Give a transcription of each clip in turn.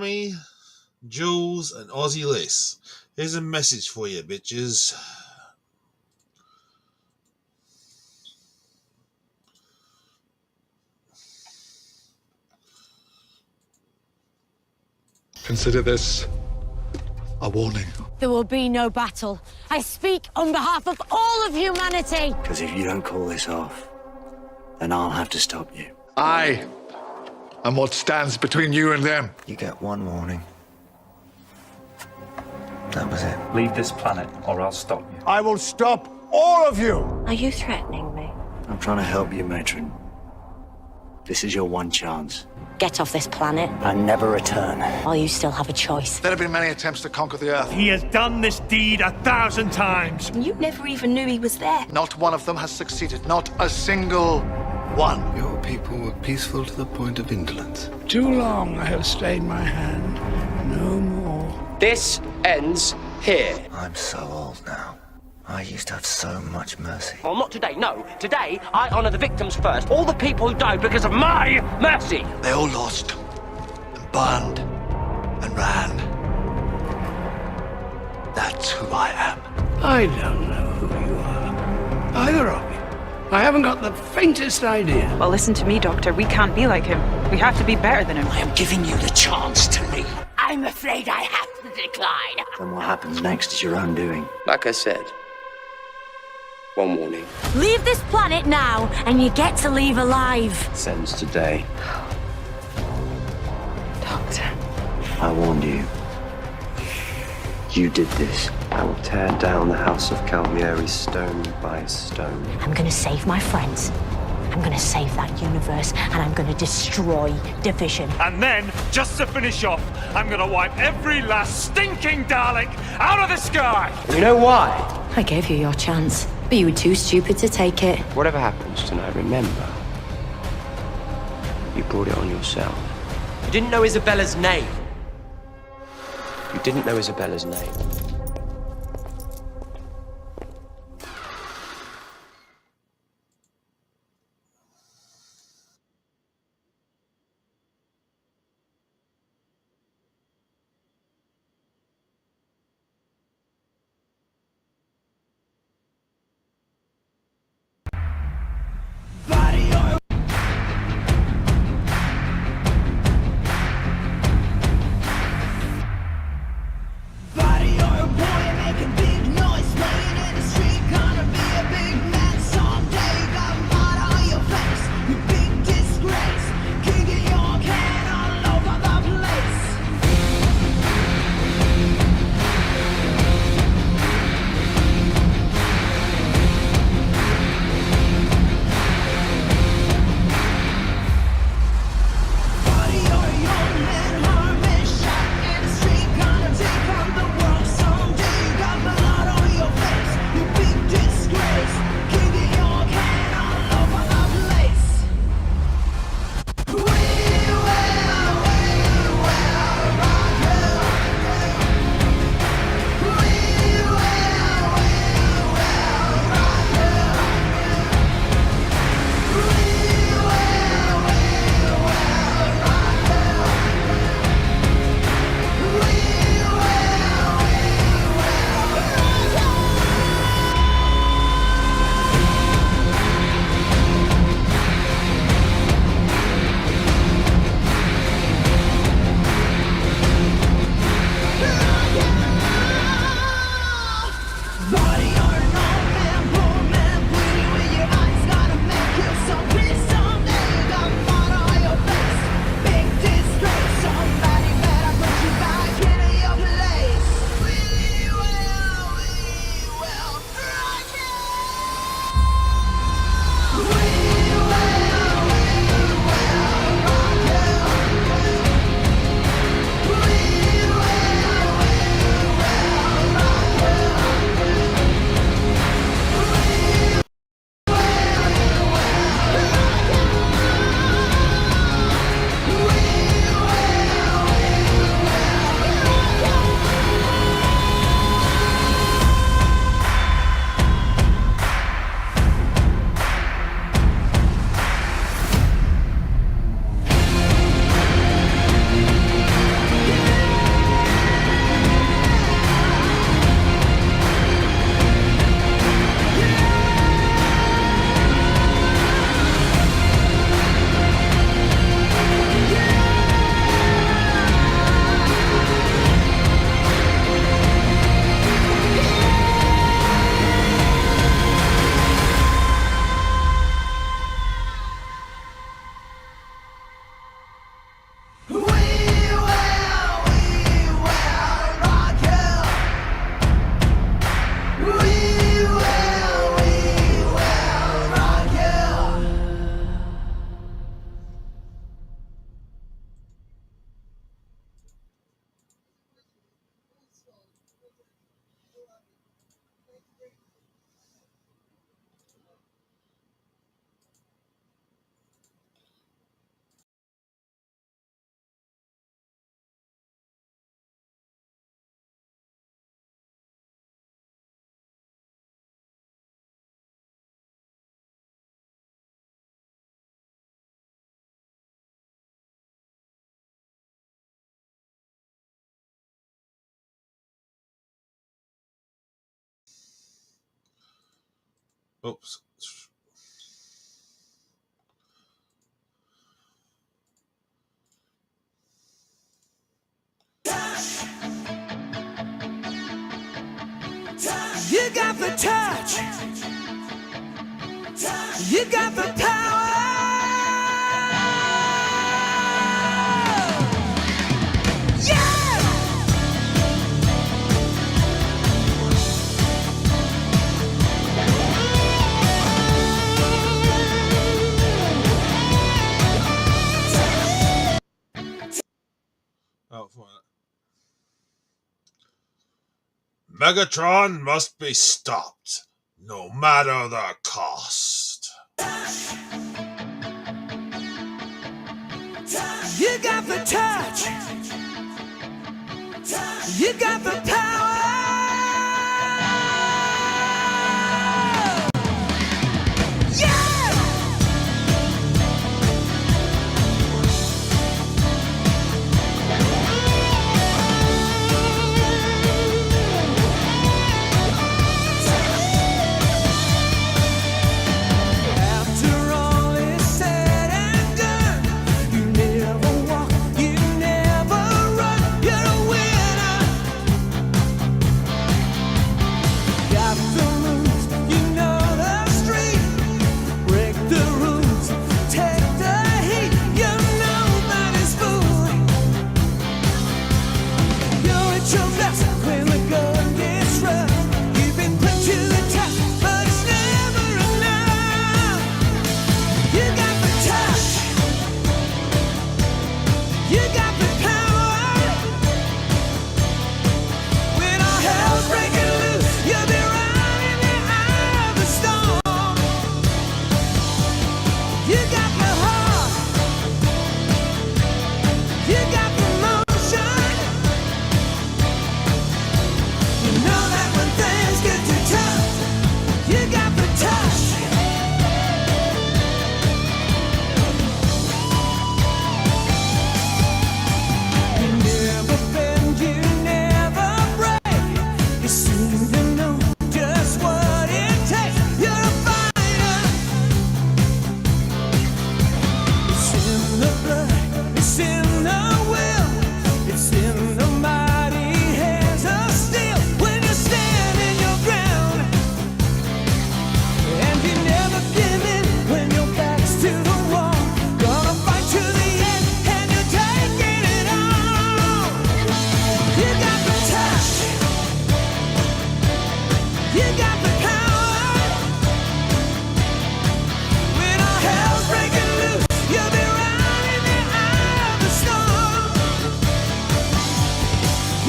Me, Jules, and Aussie Liss. Here's a message for you, bitches. Consider this a warning. There will be no battle. I speak on behalf of all of humanity. Because if you don't call this off, then I'll have to stop you. I am what stands between you and them. You get one warning. That was it. Leave this planet or I'll stop you. I will stop all of you! Are you threatening me? I'm trying to help you, Matron. This is your one chance. Get off this planet, And never return. while you still have a choice. There have been many attempts to conquer the Earth. He has done this deed 1,000 times. You never even knew he was there. Not one of them has succeeded. Not a single one. Your people were peaceful to the point of indolence. Too long I have stayed my hand. No more. This ends here. I'm so old now. I used to have so much mercy. Well, not today, no. Today, I honour the victims first. All the people who died because of my mercy. They all lost and burned and ran. That's who I am. I don't know who you are. Either of you. I haven't got the faintest idea. Well, listen to me, Doctor. We can't be like him. We have to be better than him. I am giving you the chance to leave. I'm afraid I have to decline. Then what happens next is your own doing. Like I said, one warning. Leave this planet now, and you get to leave alive. Sends today. Doctor. I warned you. You did this. I will tear down the house of Calvieri stone by stone. I'm gonna save my friends. I'm gonna save that universe, and I'm gonna destroy division. And then, just to finish off, I'm gonna wipe every last stinking Dalek out of the sky! You know why? I gave you your chance, but you were too stupid to take it. Whatever happens tonight, remember, you brought it on yourself. You didn't know Isabella's name. You didn't know Isabella's name. Body oil. Oops. You got the touch. You got the power. Yeah! Oh, fine. Megatron must be stopped, no matter the cost. You got the touch. You got the power. Yeah! After all is said and done, you never walk, you never run, you're a winner. Got the moves, you know the street, break the rules, take the heat, you're nobody's fool. You're at your best when the going gets rough. You've been put to the test, but it's never enough. You got the touch. You got the power. When all hell's breaking loose, you'll be right in the eye of the storm. You got the heart. You got the motion. You know that when things get too tough, you got the touch. You never bend, you never break. You seem to know just what it takes. You're a fighter. It's in the blood, it's in the will, it's in the mighty hands of steel. When you're standing your ground, and you never give in when your back's to the wall. Gonna fight to the end, and you're taking it all. You got the touch. You got the power. When all hell's breaking loose, you'll be right in the eye of the storm.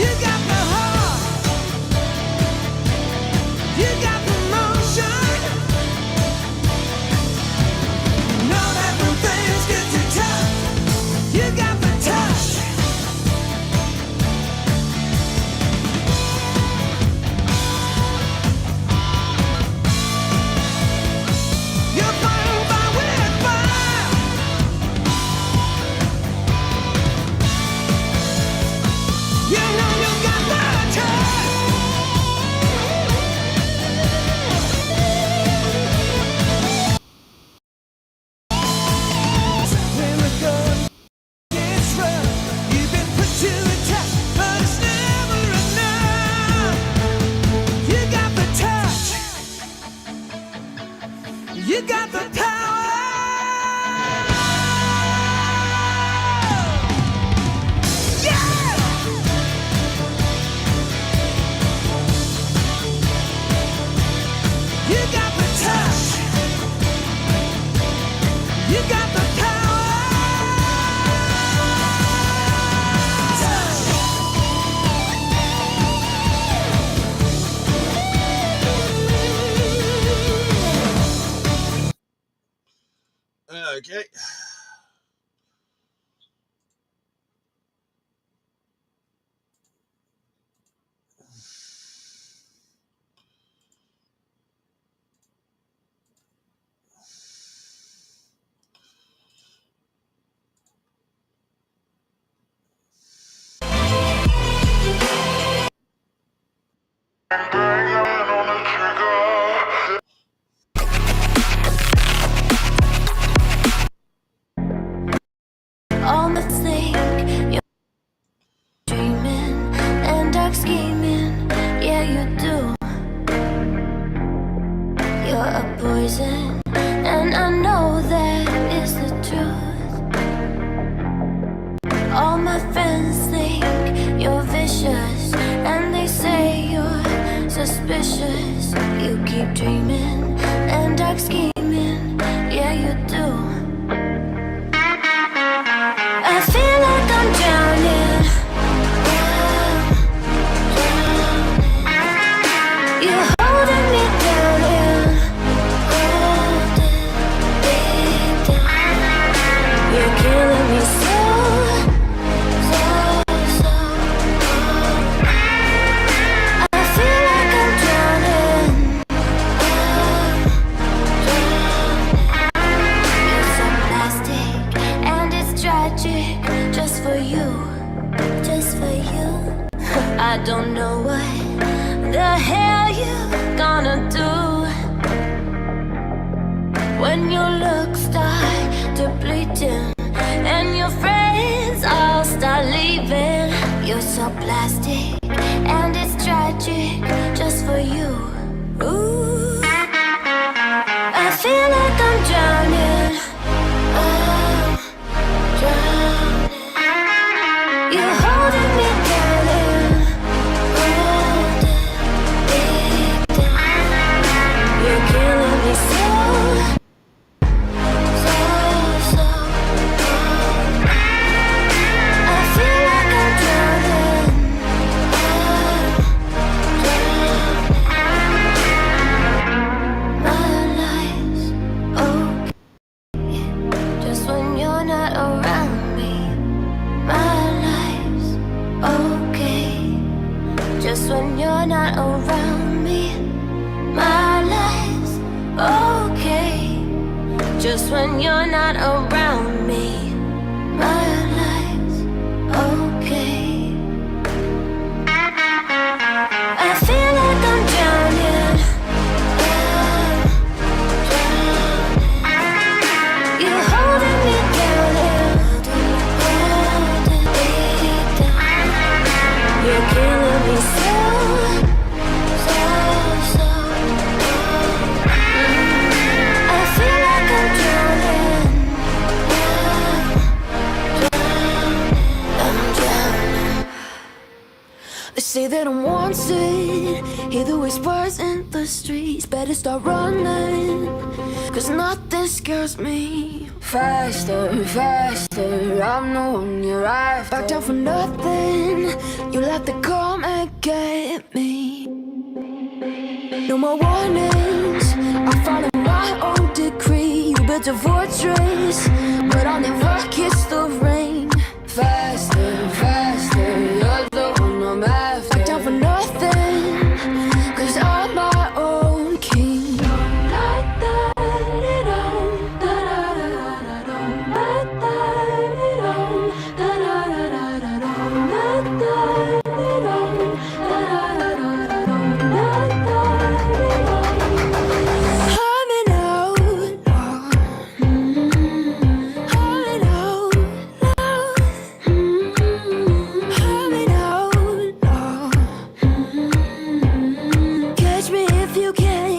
You got the heart. You got the motion. You know that when things get too tough, you got the touch. You're fighting fire with fire. You know you got the touch. When the going gets rough, you've been put to the test, but it's never enough. You got the touch. You got the power. Yeah! You got the touch. You got the power. Touch. Okay. You keep dreaming and dark scheming, yeah you do. I feel like I'm drowning. You're holding me down, you're killing me so. I feel like I'm drowning. You're so plastic and it's tragic, just for you, just for you. I don't know what the hell you gonna do when your looks start depleting and your friends all start leaving. You're so plastic and it's tragic, just for you. Ooh, I feel like I'm drowning. I'm drowning. You're holding me down, you're killing me so. I feel like I'm drowning. My life's okay, just when you're not around me. My life's okay, just when you're not around me. My life's okay, just when you're not around me. My life's okay. I feel like I'm drowning. You're holding me down, you're killing me so. I feel like I'm drowning. I'm drowning. They say that I'm wanted, hear the whispers in the streets. Better start running, cause nothing scares me. Faster, faster, I'm the one you're after. Back down for nothing, you'll have to come and get me. No more warnings, I follow my own decree. You built a fortress, but I'll never kiss the rain. Faster, faster, you're the one I'm after. Back down for nothing, cause I'm my own king. Like that, Catch me if you can.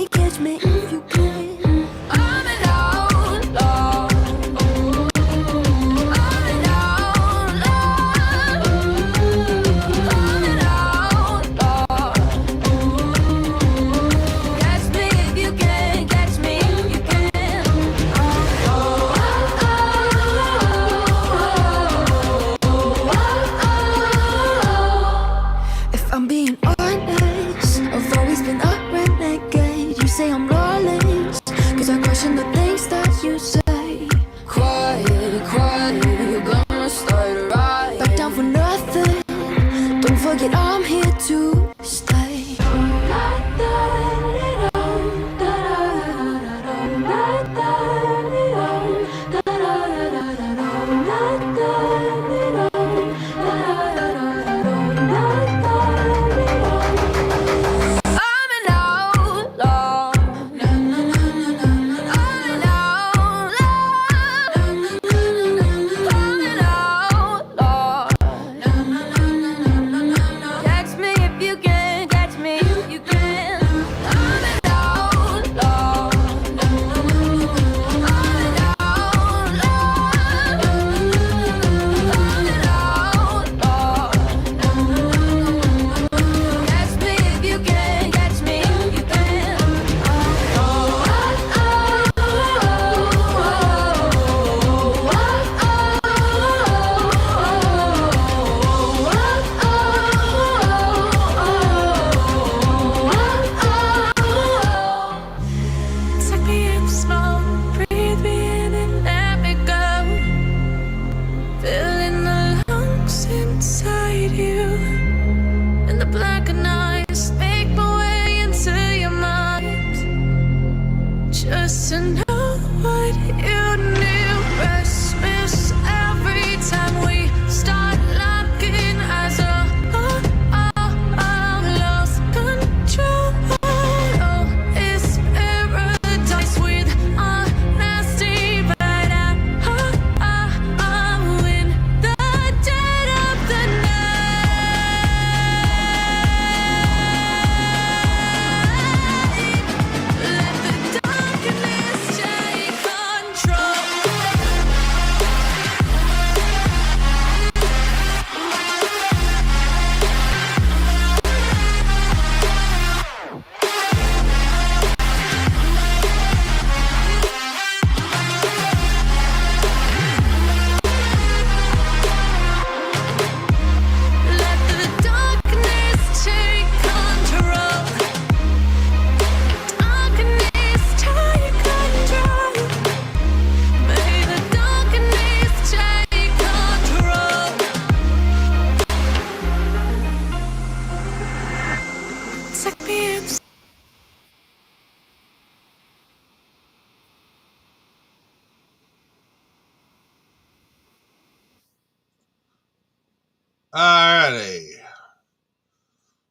Alrighty.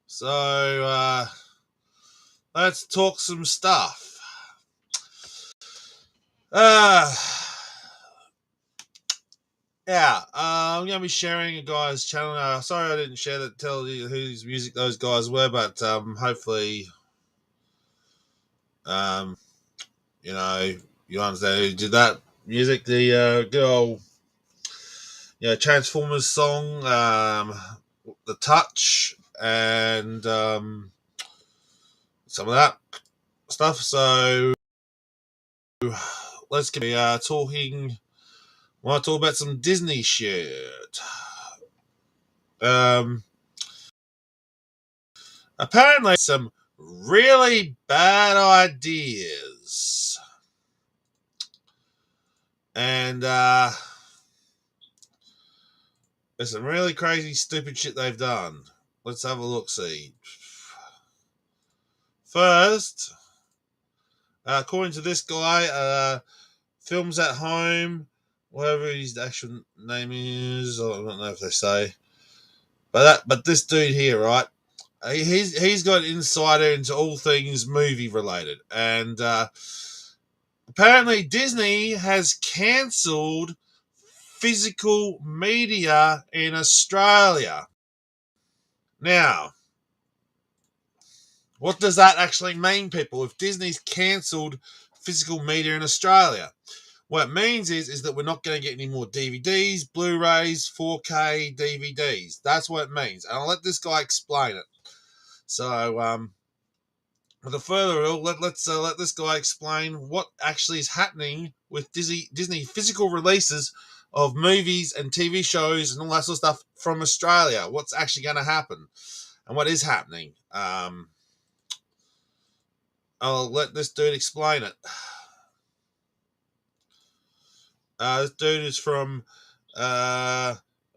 So, let's talk some stuff. Yeah, I'm going to be sharing a guy's channel. Sorry I didn't share that, tell you whose music those guys were, but hopefully, you know, you understand who did that music. The good old, Transformers song, The Touch, and some of that stuff. So let's get talking. I want to talk about some Disney shit. Apparently some really bad ideas. And there's some really crazy, stupid shit they've done. Let's have a look-see. First, according to this guy, Films at Home, whatever his actual name is, I don't know if they say. But this dude here, right? He's got insider into all things movie related, and apparently Disney has cancelled physical media in Australia. Now, what does that actually mean, people? If Disney's cancelled physical media in Australia, what it means is that we're not going to get any more DVDs, Blu-rays, 4K DVDs. That's what it means, and I'll let this guy explain it. So, without further ado, let's let this guy explain what actually is happening with Disney physical releases of movies and TV shows and all that sort of stuff from Australia. What's actually going to happen and what is happening. I'll let this dude explain it. This dude is from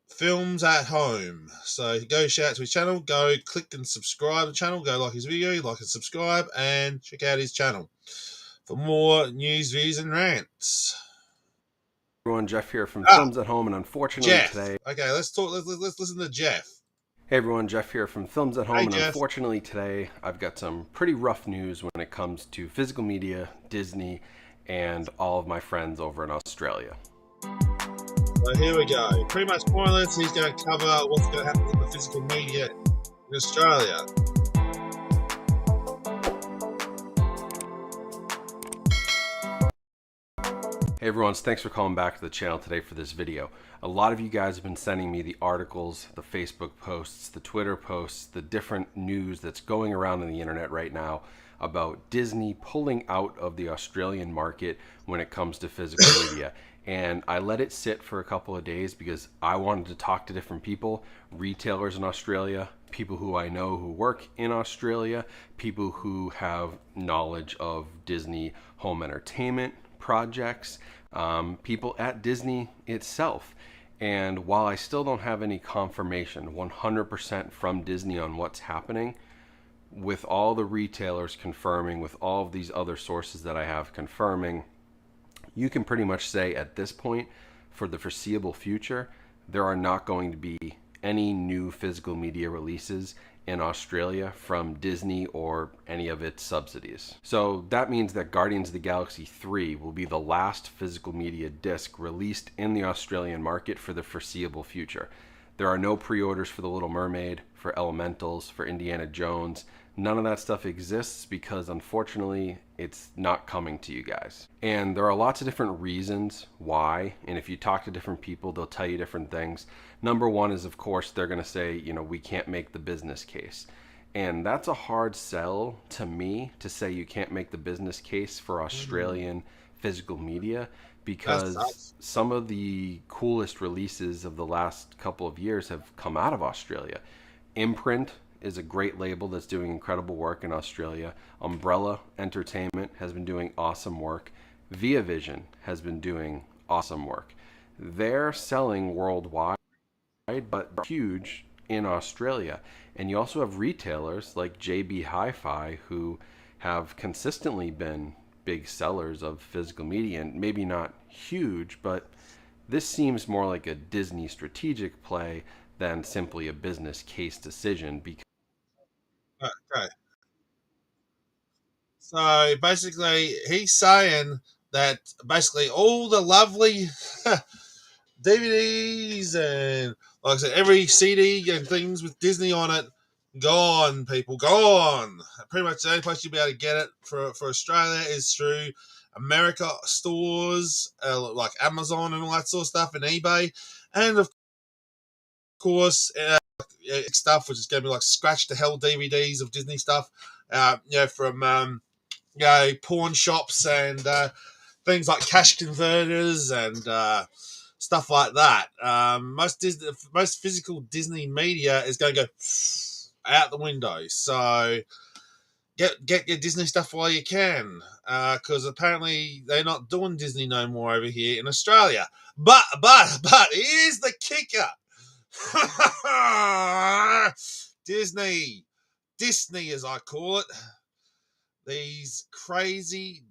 Films at Home. So go shout out to his channel, go click and subscribe to the channel, go like his video, like and subscribe, and check out his channel for more news, views, and rants. Everyone, Jeff here from Films at Home, and unfortunately Jeff. today... Okay, let's listen to Jeff. Hey everyone, Jeff here from Films at Home, and Jeff. Unfortunately today I've got some pretty rough news when it comes to physical media, Disney, and all of my friends over in Australia. So here we go. Pretty much pointless. He's going to cover what's going to happen with the physical media in Australia. Hey everyone, thanks for calling back to the channel today for this video. A lot of you guys have been sending me the articles, the Facebook posts, the Twitter posts, the different news that's going around on the internet right now about Disney pulling out of the Australian market when it comes to physical media. And I let it sit for a couple of days because I wanted to talk to different people, retailers in Australia, people who I know who work in Australia, people who have knowledge of Disney home entertainment projects, people at Disney itself. And while I still don't have any confirmation 100% from Disney on what's happening, with all the retailers confirming, with all of these other sources that I have confirming, you can pretty much say at this point, for the foreseeable future, there are not going to be any new physical media releases in Australia from Disney or any of its subsidies. So that means that Guardians of the Galaxy 3 will be the last physical media disc released in the Australian market for the foreseeable future. There are no pre-orders for The Little Mermaid, for Elementals, for Indiana Jones. None of that stuff exists because unfortunately it's not coming to you guys. And there are lots of different reasons why, and if you talk to different people, they'll tell you different things. Number one is, of course, they're gonna say, we can't make the business case. And that's a hard sell to me, to say you can't make the business case for Australian physical media, because some of the coolest releases of the last couple of years have come out of Australia. Imprint is a great label that's doing incredible work in Australia. Umbrella Entertainment has been doing awesome work. Via Vision has been doing awesome work. They're selling worldwide, but huge in Australia. And you also have retailers like JB Hi-Fi who have consistently been big sellers of physical media, and maybe not huge, but this seems more like a Disney strategic play than simply a business case decision. Because okay. So basically, he's saying that basically all the lovely DVDs and, like I said, every CD and things with Disney on it, gone, people, gone. Pretty much the only place you'll be able to get it for Australia is through America stores, like Amazon and all that sort of stuff, and eBay. And of course, stuff which is going to be like scratch to hell DVDs of Disney stuff, from pawn shops and things like cash converters and stuff like that. Most physical Disney media is going to go out the window. So get your Disney stuff while you can, because apparently they're not doing Disney no more over here in Australia. But here's the kicker. Disney as I call it, these crazy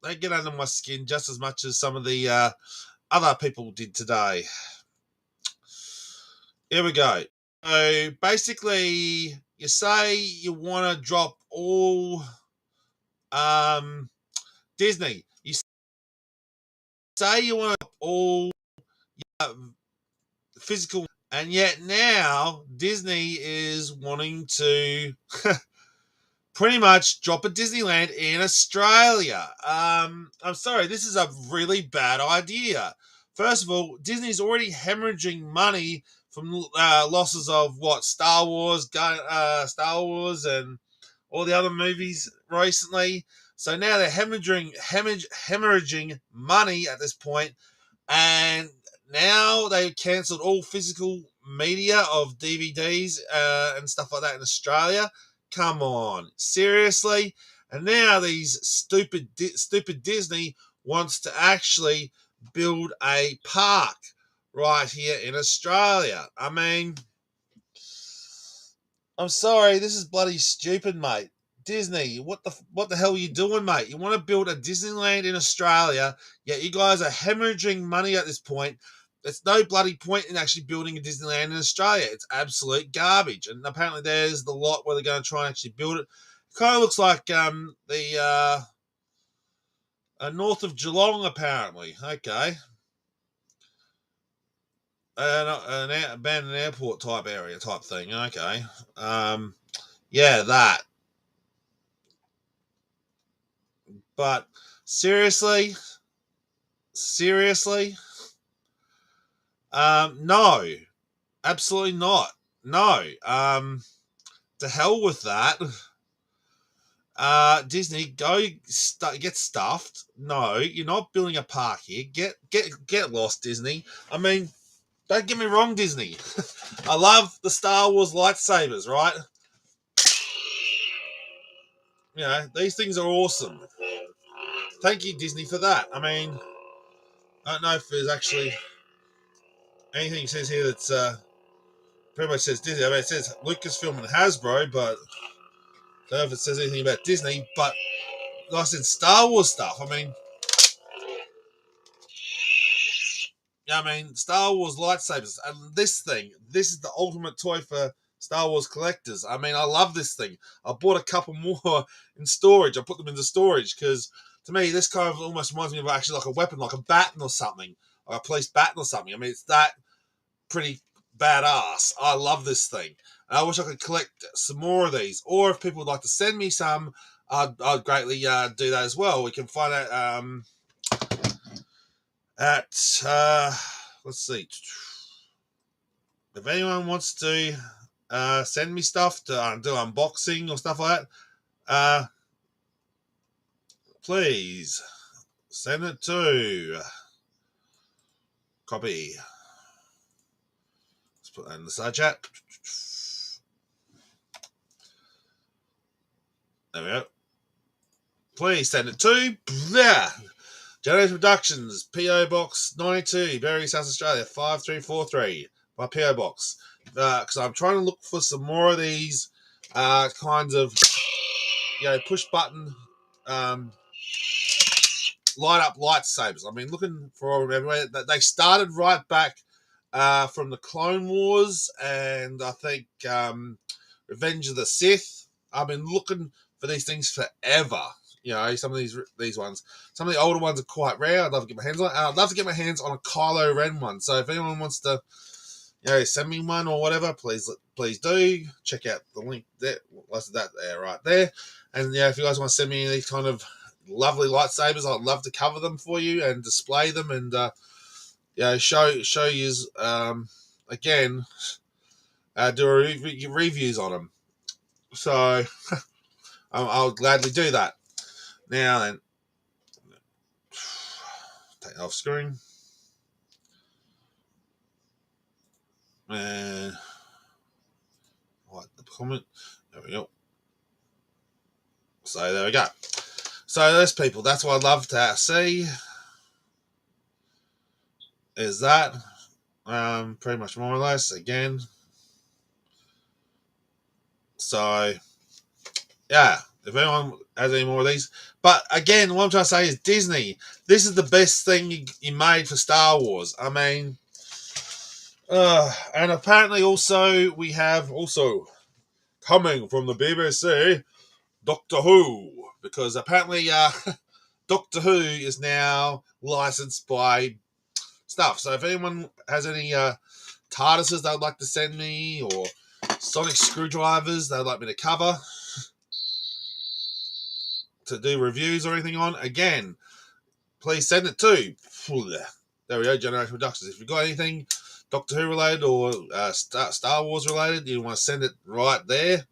they get under my skin just as much as some of the other people did today. Here we go. So basically, you say you want to drop all Disney. You say you want to drop all physical, and yet now Disney is wanting to pretty much drop a Disneyland in Australia. I'm sorry, this is a really bad idea. First of all, Disney's already hemorrhaging money from losses of Star Wars and all the other movies recently. So now they're hemorrhaging money at this point, and now they've cancelled all physical media of DVDs and stuff like that in Australia. Come on, seriously? And now these stupid Disney wants to actually build a park right here in Australia. I mean, I'm sorry, this is bloody stupid, mate. Disney, what the hell are you doing, mate? You want to build a Disneyland in Australia, yet you guys are hemorrhaging money at this point. There's no bloody point in actually building a Disneyland in Australia. It's absolute garbage. And apparently there's the lot where they're going to try and actually build it. It kind of looks like the north of Geelong, apparently. Okay. An abandoned airport type area type thing. Okay. Yeah, that. But seriously, no, absolutely not. No, to hell with that. Disney, go get stuffed. No, you're not building a park here. Get lost, Disney. I mean, don't get me wrong, Disney. I love the Star Wars lightsabers, right? You know, these things are awesome. Thank you, Disney, for that. I mean, I don't know if there's actually anything it says here that's pretty much says Disney. I mean, it says Lucasfilm and Hasbro, but I don't know if it says anything about Disney. But like I said, Star Wars stuff. I mean, Star Wars lightsabers. And this is the ultimate toy for Star Wars collectors. I mean, I love this thing. I bought a couple more in storage. I put them into storage because, to me, this kind of almost reminds me of actually like a weapon, like a baton or something, or a police baton or something. I mean, it's that pretty badass. I love this thing. And I wish I could collect some more of these. Or if people would like to send me some, I'd greatly do that as well. We can find out let's see. If anyone wants to send me stuff to do unboxing or stuff like that, please send it to copy. Let's put that in the side chat. There we go. Please send it to Generation Productions, P.O. Box 92, Berry, South Australia, 5343. My P.O. Box. Because I'm trying to look for some more of these kinds of, push button light up lightsabers. I mean, looking for everywhere. They started right back from the Clone Wars, and I think Revenge of the Sith. I've been looking for these things forever. You know, some of these ones. Some of the older ones are quite rare. I'd love to get my hands on. I'd love to get my hands on a Kylo Ren one. So if anyone wants to, send me one or whatever, please do. Check out the link there. That's that there, right there. And if you guys want to send me these kind of lovely lightsabers, I'd love to cover them for you and display them and show you again. Do reviews on them. So I'll gladly do that. Now then, take it off screen. And like the comment. There we go. So there we go. So those people, that's what I'd love to see. Is that pretty much more or less again. So yeah, if anyone has any more of these. But again, what I'm trying to say is Disney, this is the best thing you made for Star Wars. I mean, and apparently also we have coming from the BBC, Doctor Who, because apparently Doctor Who is now licensed by stuff. So if anyone has any TARDISes they'd like to send me, or sonic screwdrivers they'd like me to cover, to do reviews or anything on, again, please send it to. There we go, Generation Productions. If you've got anything Doctor Who related or Star Wars related, you want to send it right there.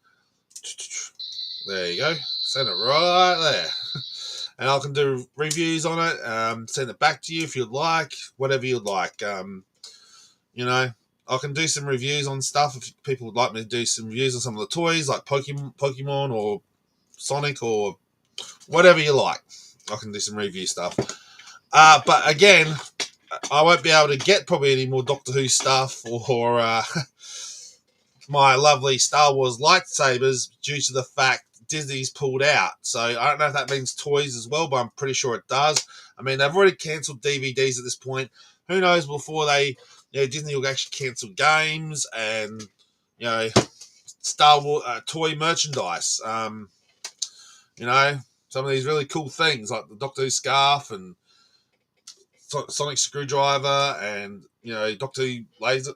There you go. Send it right there. And I can do reviews on it. Send it back to you if you'd like. Whatever you'd like. I can do some reviews on stuff if people would like me to do some reviews on some of the toys, like Pokemon or Sonic or whatever you like. I can do some review stuff. But again, I won't be able to get probably any more Doctor Who stuff or my lovely Star Wars lightsabers due to the fact Disney's pulled out. So I don't know if that means toys as well, but I'm pretty sure it does. I mean, they've already cancelled DVDs at this point. Who knows before they, Disney will actually cancel games and, Star Wars toy merchandise. Some of these really cool things like the Doctor Who scarf and sonic screwdriver and, Doctor Who laser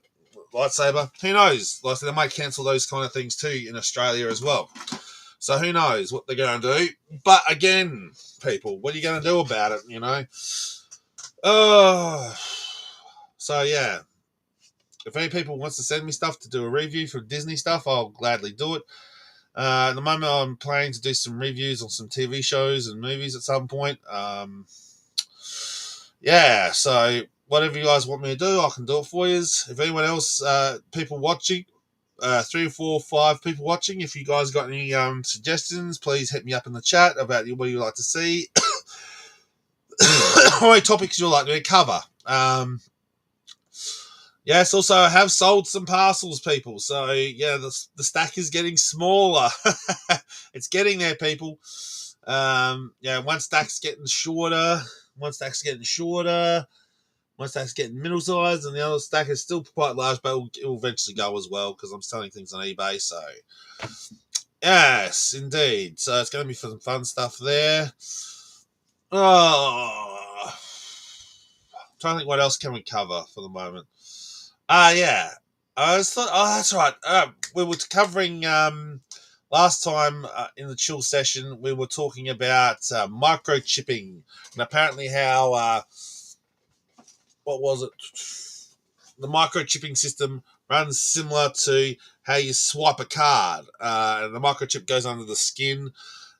lightsaber. Who knows? Like, they might cancel those kind of things too in Australia as well. So who knows what they're going to do. But again, people, what are you going to do about it, So yeah. If any people wants to send me stuff to do a review for Disney stuff, I'll gladly do it. At the moment, I'm planning to do some reviews on some TV shows and movies at some point. So whatever you guys want me to do, I can do it for you. If anyone else, people watching, 3 or 4 or 5 people watching, if you guys got any suggestions, please hit me up in the chat about what you'd like to see or any topics you'd like me to cover. Yes, also I have sold some parcels, people. So yeah, the stack is getting smaller. It's getting there, people. One stack's getting shorter. One stack's getting middle size, and the other stack is still quite large, but it will eventually go as well because I'm selling things on eBay. So yes, indeed. So it's going to be some fun stuff there. I'm trying to think what else can we cover for the moment. I just thought, that's right. We were covering last time in the chill session. We were talking about microchipping and apparently how what was it? The microchipping system runs similar to how you swipe a card. And the microchip goes under the skin,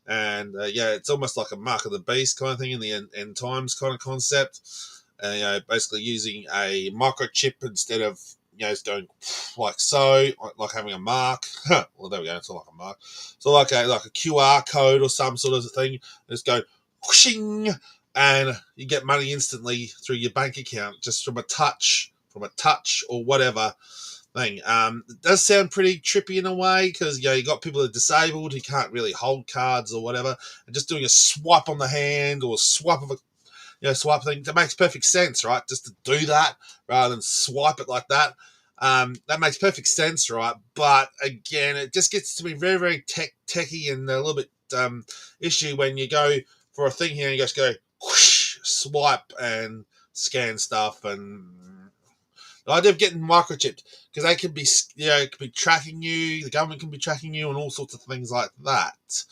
and it's almost like a mark of the beast kind of thing in the end times kind of concept. Basically using a microchip instead of, it's going like so, like having a mark. Well, there we go. It's not like a mark. So like a QR code or some sort of thing. Just go whooshing, and you get money instantly through your bank account just from a touch or whatever thing. It does sound pretty trippy in a way because you got people that are disabled who can't really hold cards or whatever, and just doing a swipe on the hand or a swipe of a swipe thing. That makes perfect sense, right? Just to do that rather than swipe it like that. That makes perfect sense, right? But again, it just gets to be very, very techy and a little bit issue when you go for a thing here and you just go whoosh, swipe and scan stuff. And the idea of getting microchipped, because they can be, it could be tracking you, the government can be tracking you, and all sorts of things like that.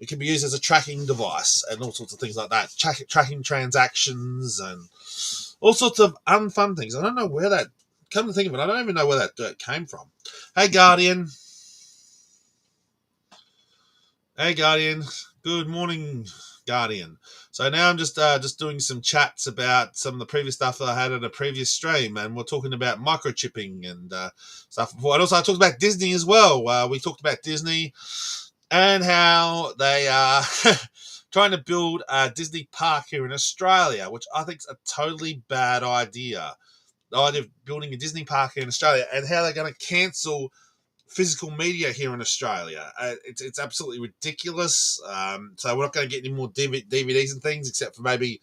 It can be used as a tracking device and all sorts of things like that, tracking transactions and all sorts of unfun things. I don't know where that, come to think of it, I don't even know where that dirt came from. Hey, Guardian. Hey, Guardian. Good morning, Guardian. So now I'm just doing some chats about some of the previous stuff that I had in a previous stream, and we're talking about microchipping and stuff before. And also I talked about Disney as well. We talked about Disney and how they are trying to build a Disney park here in Australia, which I think is a totally bad idea. The idea of building a Disney park here in Australia, and how they're going to cancel physical media here in Australia. It's absolutely ridiculous. So we're not going to get any more DVDs and things, except for maybe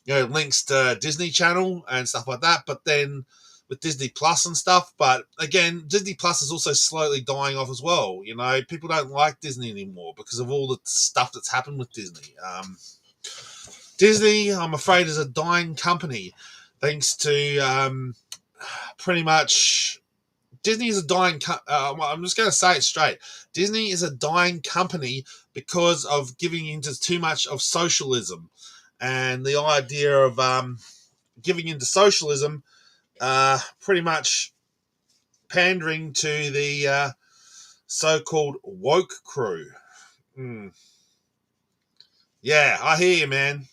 links to Disney Channel and stuff like that. But then with Disney Plus and stuff. But again, Disney Plus is also slowly dying off as well. People don't like Disney anymore because of all the stuff that's happened with Disney. Disney, I'm afraid, is a dying company, thanks to pretty much. Disney is a dying. I'm just going to say it straight. Disney is a dying company because of giving into too much of socialism, and the idea of giving into socialism, pretty much pandering to the so-called woke crew. Yeah, I hear you, man.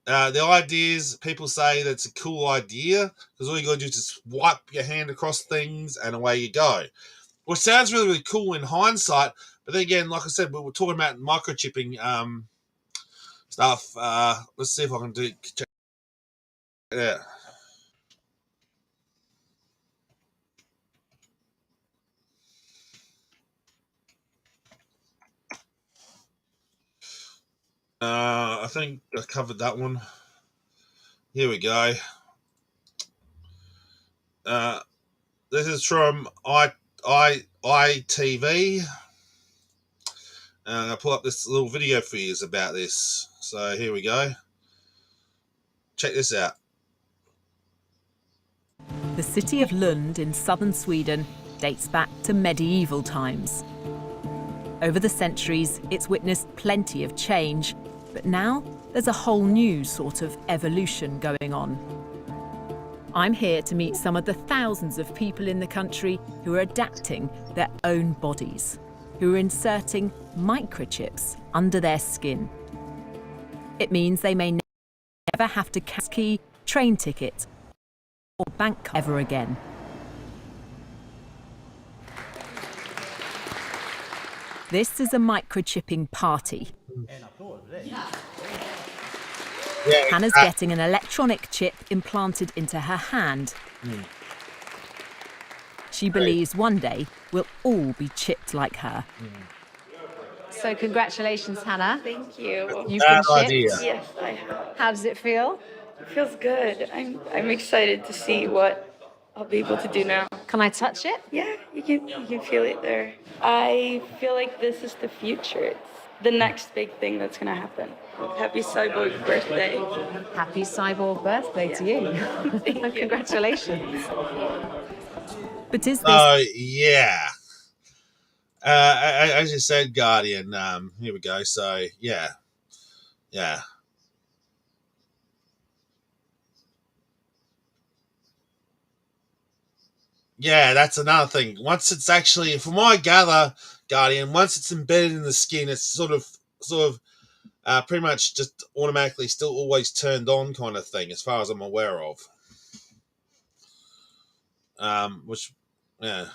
The idea is, people say that's a cool idea because all you got to do is just wipe your hand across things and away you go. Well, it sounds really, really cool in hindsight, but then again, like I said, we were talking about microchipping stuff. Let's see if I can do it. Yeah. I think I covered that one. Here we go. This is from ITV. And I'll pull up this little video for you about this. So here we go. Check this out. The city of Lund in southern Sweden dates back to medieval times. Over the centuries, it's witnessed plenty of change, but now there's a whole new sort of evolution going on. I'm here to meet some of the thousands of people in the country who are adapting their own bodies, who are inserting microchips under their skin. It means they may never have to cash key, train ticket, or bank card ever again. This is a microchipping party. Hannah's getting an electronic chip implanted into her hand. She believes one day we'll all be chipped like her. So congratulations, Hannah. Thank you. You've been chipped? Yes, I have. How does it feel? It feels good. I'm excited to see what I'll be able to do now. Can I touch it? Yeah, you can feel it there. I feel like this is the future. It's the next big thing that's gonna happen. Happy cyborg birthday. Happy cyborg birthday to you. Congratulations. But is this... yeah. As you said, Guardian, here we go. So, yeah. Yeah, that's another thing. Once it's actually, from what I gather, Guardian, once it's embedded in the skin, it's sort of pretty much just automatically still always turned on kind of thing, as far as I'm aware of. Which, yeah,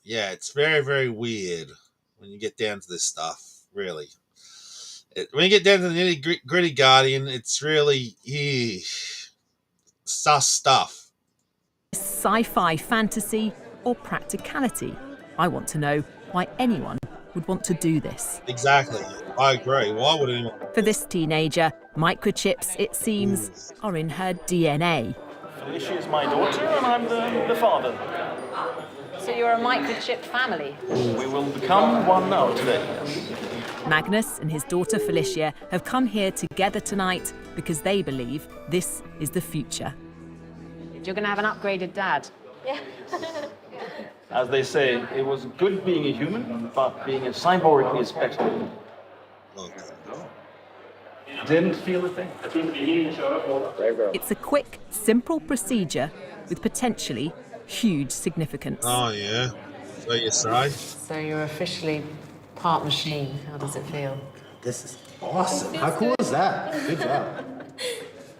it's very, very weird when you get down to this stuff. Really, when you get down to the nitty gritty, Guardian, it's really sus stuff. Sci-fi, fantasy, or practicality? I want to know why anyone would want to do this. Exactly. I agree. Why would anyone? For this teenager, microchips, it seems, are in her DNA. Felicia is my daughter, and I'm the father. So you're a microchip family? We will become one now today. Magnus and his daughter Felicia have come here together tonight because they believe this is the future. You're going to have an upgraded dad. Yeah. As they say, it was good being a human, but being a cyborg is better. Didn't feel a thing. It's a quick, simple procedure with potentially huge significance. Oh, yeah. So you say? So you're officially part machine. How does it feel? This is awesome. How cool is that? Good job.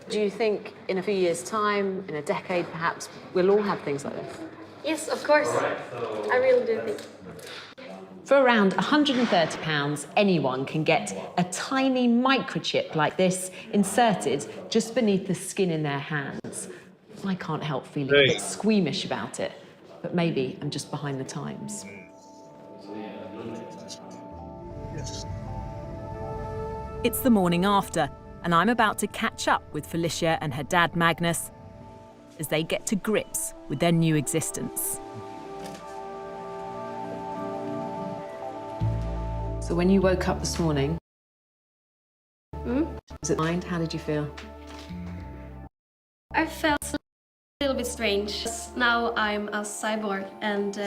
Do you think in a few years' time, in a decade perhaps, we'll all have things like this? Yes, of course. I really do think. For around £130, anyone can get a tiny microchip like this inserted just beneath the skin in their hands. I can't help feeling a bit squeamish about it, but maybe I'm just behind the times. It's the morning after, and I'm about to catch up with Felicia and her dad Magnus as they get to grips with their new existence. So when you woke up this morning, was it mind? How did you feel? I felt a little bit strange. Now I'm a cyborg, and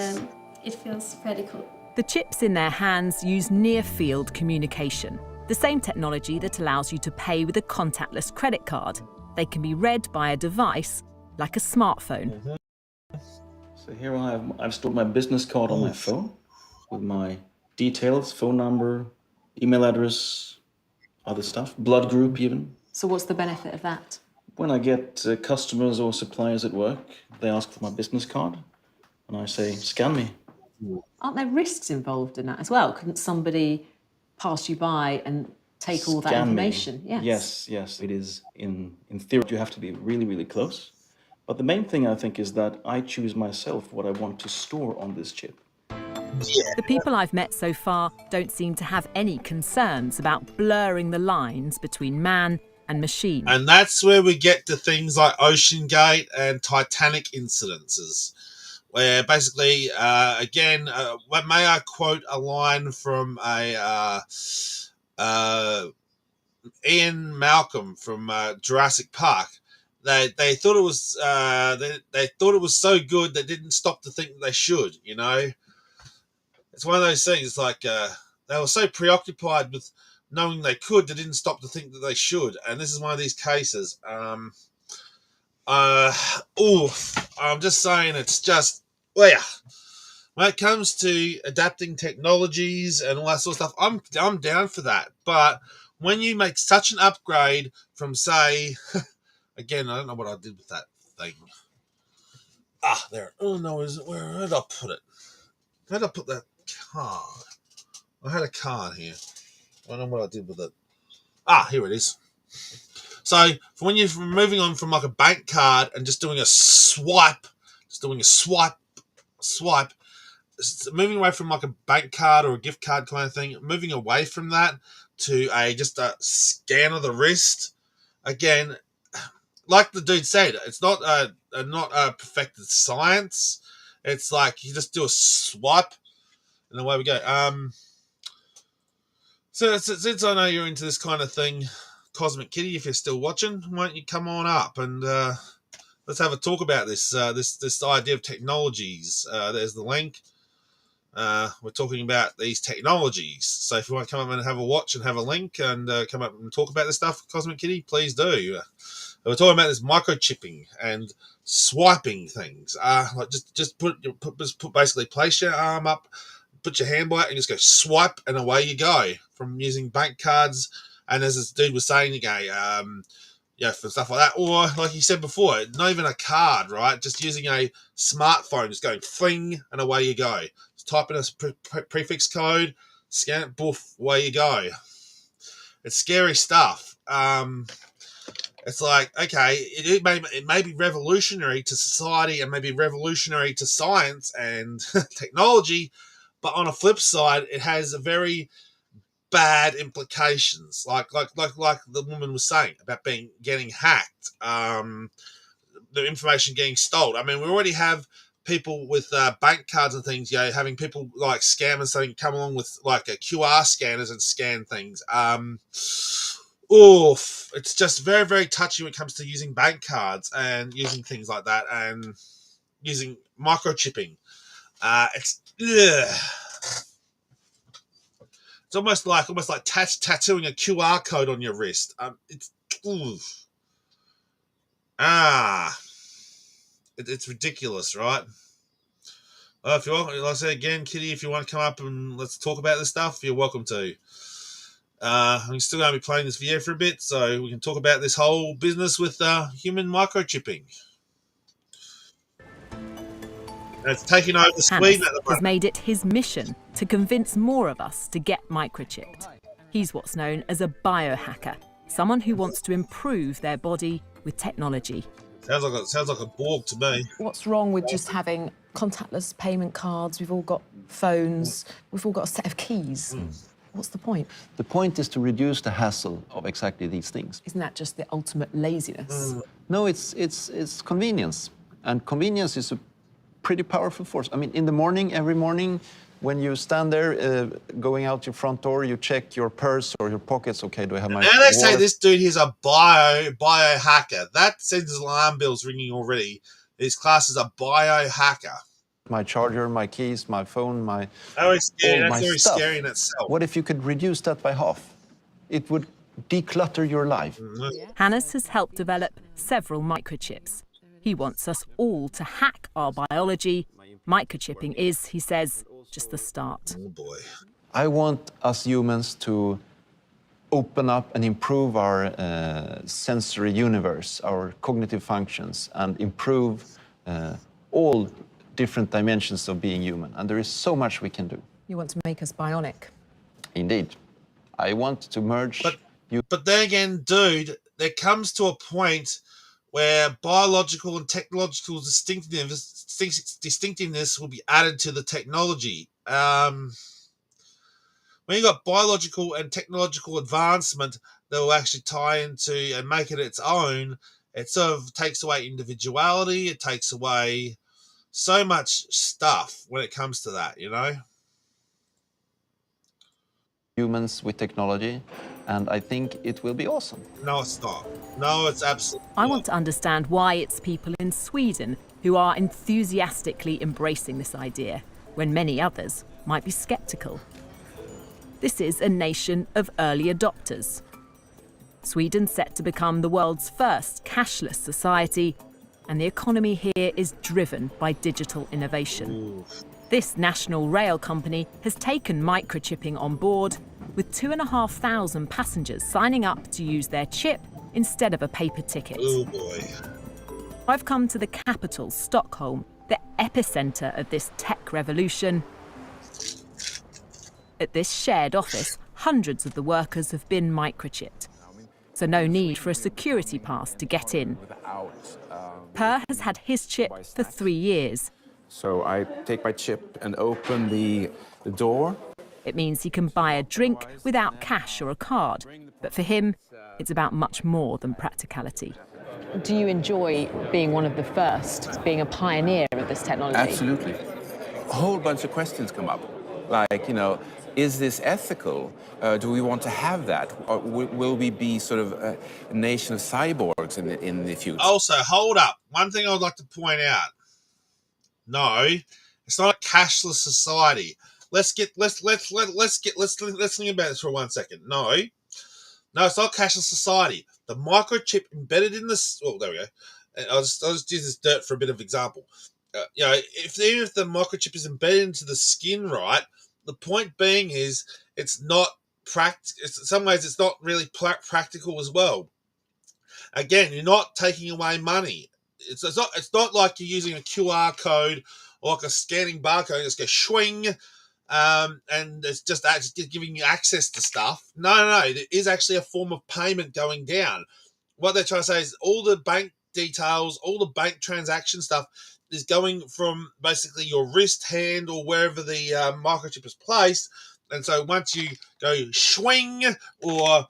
it feels pretty cool. The chips in their hands use near-field communication, the same technology that allows you to pay with a contactless credit card. They can be read by a device like a smartphone. So here I've stored my business card on my phone with my details, phone number, email address, other stuff, blood group even. So what's the benefit of that? When I get customers or suppliers at work, they ask for my business card, and I say, scan me. Aren't there risks involved in that as well? Couldn't somebody pass you by and take all that Scan me. information? Yes. Yes. It is, in theory, you have to be really, really close. But the main thing, I think, is that I choose myself what I want to store on this chip. The people I've met so far don't seem to have any concerns about blurring the lines between man and machine. And that's where we get to things like Ocean Gate and Titanic incidences, where basically, again, may I quote a line from Ian Malcolm from Jurassic Park. They thought it was they thought it was so good they didn't stop to think that they should. You know, it's one of those things. Like they were so preoccupied with knowing they could, they didn't stop to think that they should. And this is one of these cases. I'm just saying, it's just, well, yeah. When it comes to adapting technologies and all that sort of stuff, I'm down for that. But when you make such an upgrade from, say, again, I don't know what I did with that thing. Ah, there. Oh no, where did I put it? Where did I put that card? I had a card here. I don't know what I did with it. Ah, here it is. So for when you're moving on from like a bank card and just doing a swipe, moving away from like a bank card or a gift card kind of thing, moving away from that to just a scan of the wrist. Again, like the dude said, it's not a perfected science. It's like you just do a swipe and away we go. So since I know you're into this kind of thing, Cosmic Kitty, if you're still watching, why don't you come on up and let's have a talk about this this idea of technologies. There's the link. We're talking about these technologies. So if you want to come up and have a watch and have a link and come up and talk about this stuff, Cosmic Kitty, please do. We're talking about this microchipping and swiping things. Like just basically place your arm up, put your hand by it, and just go swipe, and away you go. From using bank cards, and as this dude was saying, for stuff like that, or like you said before, not even a card, right? Just using a smartphone, just going fling, and away you go. Just type in a prefix code, scan it, boof, away you go. It's scary stuff. It's like, okay, it may be revolutionary to society and maybe revolutionary to science and technology, But on a flip side, it has a very bad implications, like the woman was saying about getting hacked, the information getting stolen. I mean, we already have people with bank cards and things, having people like scammers saying come along with like a QR scanners and scan things. It's just very, very touchy when it comes to using bank cards and using things like that and using microchipping. It's almost like tattooing a QR code on your wrist. It's ridiculous, right? If you want, like I say again, Kitty, if you want to come up and let's talk about this stuff, you're welcome to. I'm still going to be playing this video for a bit, so we can talk about this whole business with human microchipping. And it's taking over Sweden at the moment. Has made it his mission to convince more of us to get microchipped. He's what's known as a biohacker, someone who wants to improve their body with technology. Sounds like a Borg to me. What's wrong with just having contactless payment cards? We've all got phones. We've all got a set of keys. What's the point? The point is to reduce the hassle of exactly these things. Isn't that just the ultimate laziness? No, it's convenience. And convenience is a pretty powerful force. I mean, in the morning, every morning, when you stand there, going out your front door, you check your purse or your pockets. Okay, do I have my... Now they say this dude here's a biohacker. That sends alarm bells ringing already. His class is a biohacker. My charger, my keys, my phone, my... That's very scary in itself. What if you could reduce that by half? It would declutter your life. Hannes has helped develop several microchips. He wants us all to hack our biology. Microchipping is, he says, just the start. Oh boy. I want us humans to open up and improve our sensory universe, our cognitive functions, and improve all different dimensions of being human. And there is so much we can do. You want to make us bionic? Indeed. I want to merge... But then again, dude, there comes to a point where biological and technological distinctiveness will be added to the technology. When you've got biological and technological advancement that will actually tie into and make it its own, it sort of takes away individuality, it takes away so much stuff when it comes to that, you know? Humans with technology, and I think it will be awesome. No, it's not. No, it's absolutely I want to understand why it's people in Sweden who are enthusiastically embracing this idea, when many others might be sceptical. This is a nation of early adopters. Sweden's set to become the world's first cashless society, and the economy here is driven by digital innovation. This national rail company has taken microchipping on board, with 2,500 passengers signing up to use their chip instead of a paper ticket. Oh boy. I've come to the capital, Stockholm, the epicenter of this tech revolution. At this shared office, hundreds of the workers have been microchipped, so no need for a security pass to get in. Per has had his chip for 3 years. So I take my chip and open the door. It means he can buy a drink without cash or a card. But for him, it's about much more than practicality. Do you enjoy being one of the first, being a pioneer of this technology? Absolutely. A whole bunch of questions come up. Like, you know, is this ethical? Do we want to have that? Or will we be sort of a nation of cyborgs in the future? Also, hold up. One thing I would like to point out. No, it's not a cashless society. Let's think about this for 1 second. No, it's not a cashless society. The microchip embedded in this. Oh, there we go. I'll just use this dirt for a bit of example. Even if the microchip is embedded into the skin, right? The point being is it's not practical. In some ways, it's not really practical as well. Again, you're not taking away money. It's not like you're using a QR code or like a scanning barcode. It's go swing, and it's just giving you access to stuff. No. There is actually a form of payment going down. What they're trying to say is all the bank details, all the bank transaction stuff is going from basically your wrist, hand, or wherever the microchip is placed. And so once you go swing or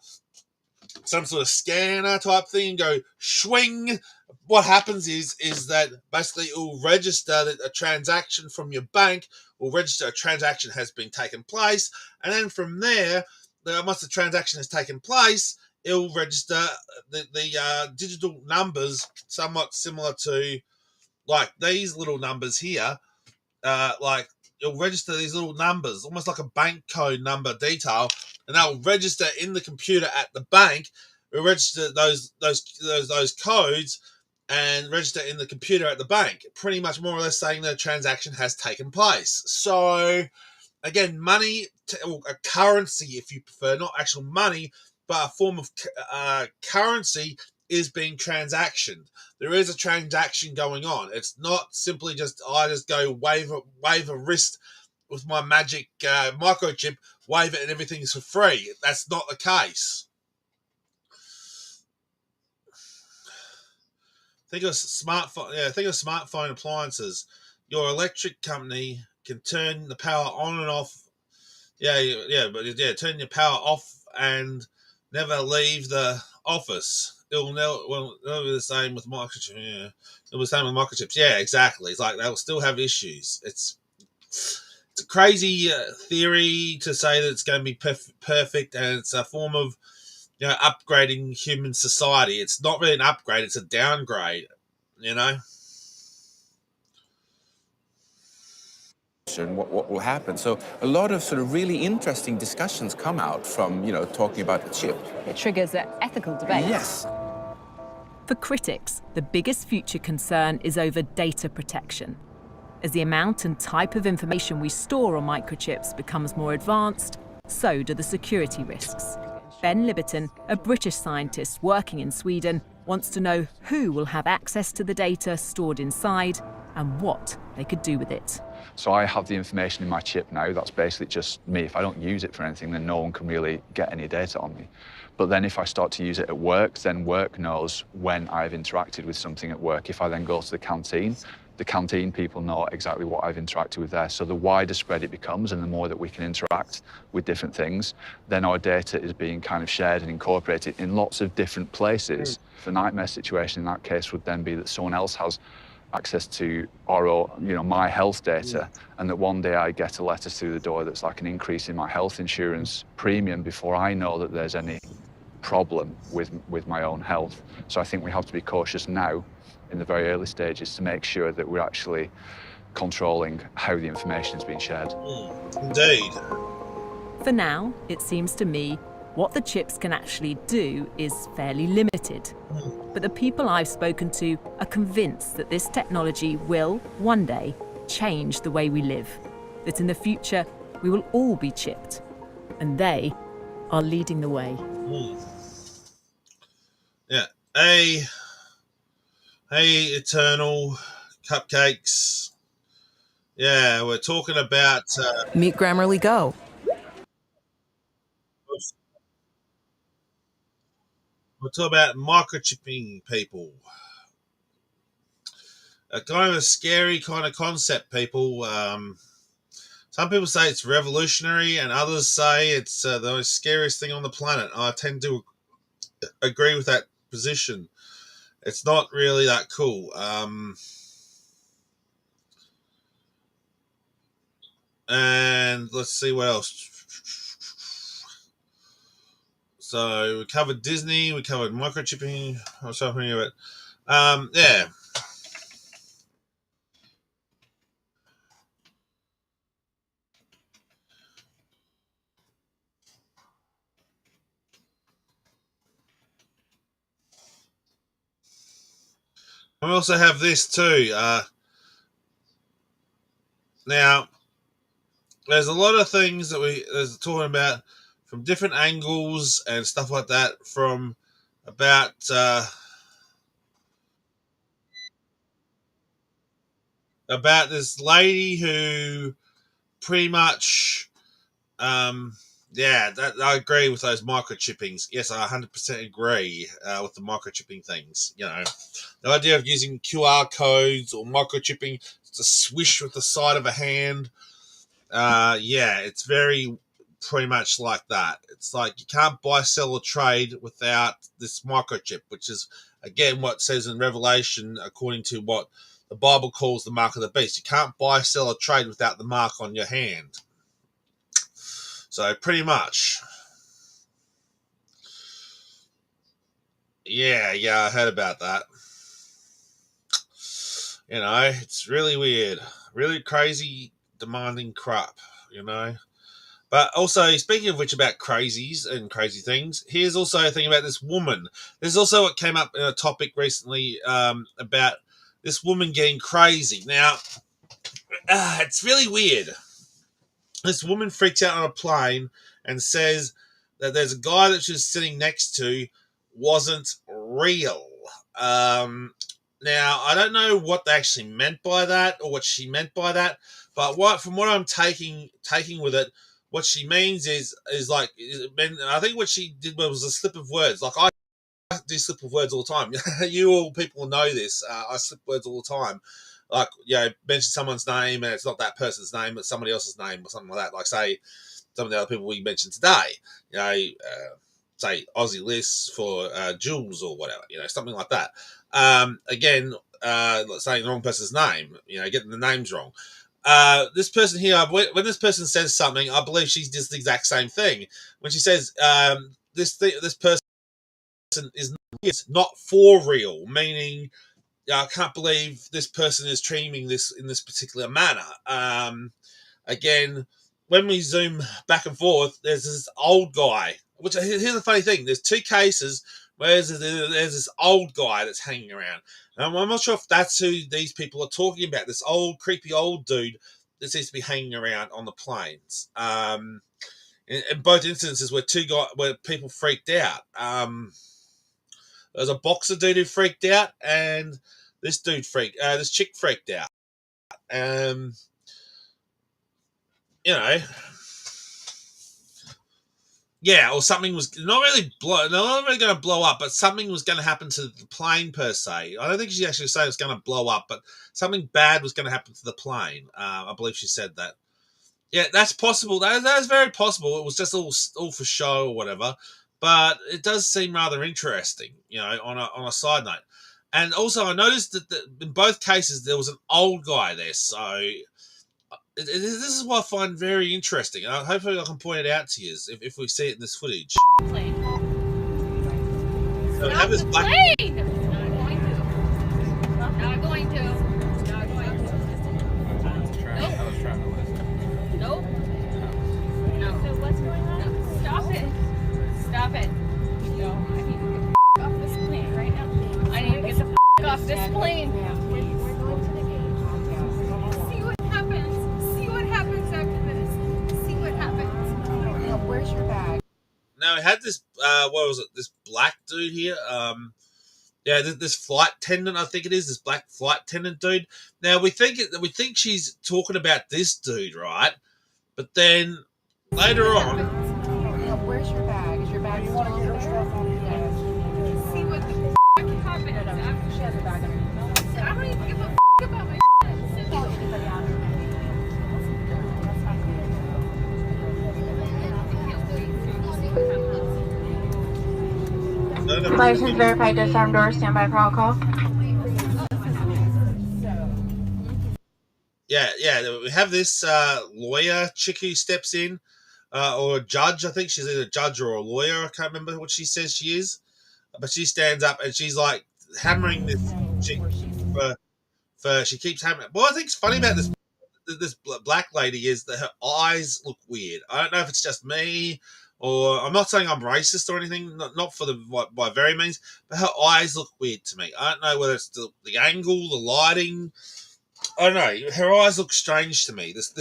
some sort of scanner type thing, go swing, what happens is that basically it will register that a transaction from your bank will register a transaction has been taken place, and then from there, once the transaction has taken place, it will register the digital numbers, somewhat similar to like these little numbers here. Like it'll register these little numbers, almost like a bank code number detail, and that will register in the computer at the bank. It'll register those codes and register in the computer at the bank, pretty much more or less saying the transaction has taken place. So again, money, or a currency if you prefer, not actual money, but a form of currency is being transactioned. There is a transaction going on. It's not simply just I just go wave a wrist with my magic microchip, wave it and everything's for free. That's not the case. Think of smartphone. Yeah, think of smartphone appliances. Your electric company can turn the power on and off. Turn your power off and never leave the office. It'll never be the same with microchips. Yeah, it'll be the same with microchips. Yeah, exactly. It's like they'll still have issues. It's a crazy theory to say that it's going to be perfect, and it's a form of upgrading human society. It's not really an upgrade; it's a downgrade. What will happen. So a lot of sort of really interesting discussions come out from, talking about the chip. It triggers an ethical debate. Yes. For critics, the biggest future concern is over data protection. As the amount and type of information we store on microchips becomes more advanced, so do the security risks. Ben Liberton, a British scientist working in Sweden, wants to know who will have access to the data stored inside and what they could do with it. So I have the information in my chip now. That's basically just me. If I don't use it for anything, then no one can really get any data on me. But then if I start to use it at work, then work knows when I've interacted with something at work. If I then go to the canteen people know exactly what I've interacted with there. So the wider spread it becomes and the more that we can interact with different things, then our data is being kind of shared and incorporated in lots of different places. The nightmare situation in that case would then be that someone else has access to my health data, and that one day I get a letter through the door that's like an increase in my health insurance premium before I know that there's any problem with my own health. So I think we have to be cautious now in the very early stages to make sure that we're actually controlling how the information is being shared. Indeed. For now, it seems to me what the chips can actually do is fairly limited. But the people I've spoken to are convinced that this technology will, one day, change the way we live. That in the future, we will all be chipped. And they are leading the way. Yeah. Hey, Eternal Cupcakes. Yeah, we're talking about... Meet Grammarly Go. We're talking about microchipping people. A kind of a scary kind of concept, people. Some people say it's revolutionary, and others say it's the most scariest thing on the planet. I tend to agree with that position. It's not really that cool. And let's see what else. So we covered Disney, we covered microchipping. I was talking about, yeah. We also have this too. Now, there's a lot of things that there's talking about from different angles and stuff like that. From about this lady who pretty much Yeah, I agree with those microchippings. Yes, I 100% agree with the microchipping things. You know, the idea of using QR codes or microchipping to swish with the side of a hand. Yeah, it's very pretty much like that. It's like you can't buy, sell, or trade without this microchip, which is again what it says in Revelation, according to what the Bible calls the mark of the beast. You can't buy, sell, or trade without the mark on your hand. So pretty much. Yeah, I heard about that. You know, it's really weird, really crazy, demanding crap, you know. But also, speaking of which, about crazies and crazy things, here's also a thing about this woman. There's also what came up in a topic recently about this woman getting crazy. Now, it's really weird. This woman freaks out on a plane and says that there's a guy that she's sitting next to wasn't real. Now, I don't know what they actually meant by that or what she meant by that, but from what I'm taking with it, what she means is like, I think what she did was a slip of words. Like, I do slip of words all the time. You all people know this. I slip words all the time. Like, mention someone's name and it's not that person's name, but somebody else's name or something like that. Like, say, some of the other people we mentioned today, say Aussie Liz for Jules or whatever, something like that. Again, saying the wrong person's name, getting the names wrong. This person here, when this person says something, I believe she does the exact same thing. When she says this person is not for real, meaning I can't believe this person is treating this in this particular manner. Again, when we zoom back and forth, there's this old guy. Which, here's the funny thing: there's two cases where there's this old guy that's hanging around. And I'm not sure if that's who these people are talking about. This old, creepy old dude that seems to be hanging around on the planes. In both instances, where people freaked out. There's a boxer dude who freaked out, and this chick freaked out. Yeah, or something was not really going to blow up, but something was going to happen to the plane per se. I don't think she actually said it was going to blow up, but something bad was going to happen to the plane. I believe she said that. Yeah, that's possible. That's very possible. It was just all for show or whatever. But it does seem rather interesting, on a side note. And also, I noticed that in both cases there was an old guy there. So this is what I find very interesting. Hopefully, I can point it out to you if we see it in this footage. So we have this black plane. Not going to. Nope. No. So what's going on? No. Stop it. Stop it. No, I need to get off this plane right now. I need to get the off this plane. We're going to the gate. See what happens. See what happens after this. See what happens. Where's your bag? Now we had this. What was it? This black dude here. This flight attendant, I think it is, this black flight attendant dude. Now we think she's talking about this dude, right? But then later on, where's your bag? Is your bag still over there? See what the happened after she has a bag. I don't even give a about my License verified, disarm door, stand by for all call. Yeah, we have this lawyer chick who steps in, or a judge. I think she's either a judge or a lawyer. I can't remember what she says she is, but she stands up and she's like hammering this chick for she keeps hammering. What I think's funny about this black lady is that her eyes look weird. I don't know if it's just me, or I'm not saying I'm racist or anything, not for by very means, but her eyes look weird to me. I don't know whether it's the angle, the lighting. I don't know. Her eyes look strange to me. This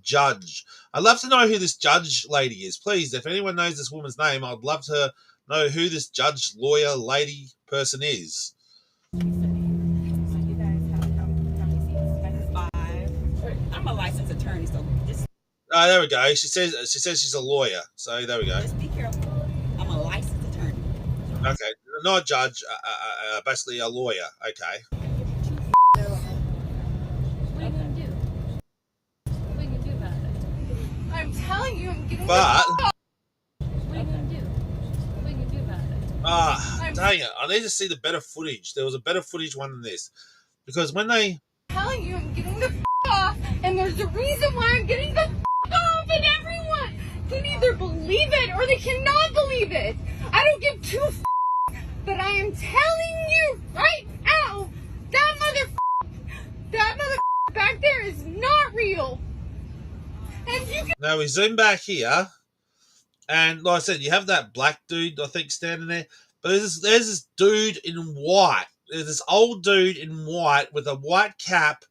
judge. I'd love to know who this judge lady is. Please, if anyone knows this woman's name, I'd love to know who this judge, lawyer, lady person is. I'm a licensed attorney, so this. Oh, there we go. She says she's a lawyer. So there we go. Just be careful. I'm a licensed attorney. Okay, not a judge. Basically a lawyer. Okay. What are you gonna do? What are you gonna do about it? I'm telling you, I'm getting. But what are you gonna do? What are you gonna do about it? Dang it! I need to see the better footage. There was a better footage one than this, because when they Telling you, I'm getting the off, and there's a reason why I'm getting the off, and everyone can either believe it or they cannot believe it. I don't give two but I am telling you right now, that back there is not real. And you can. Now we zoom back here, and like I said, you have that black dude I think standing there, but there's this dude in white. There's this old dude in white with a white cap,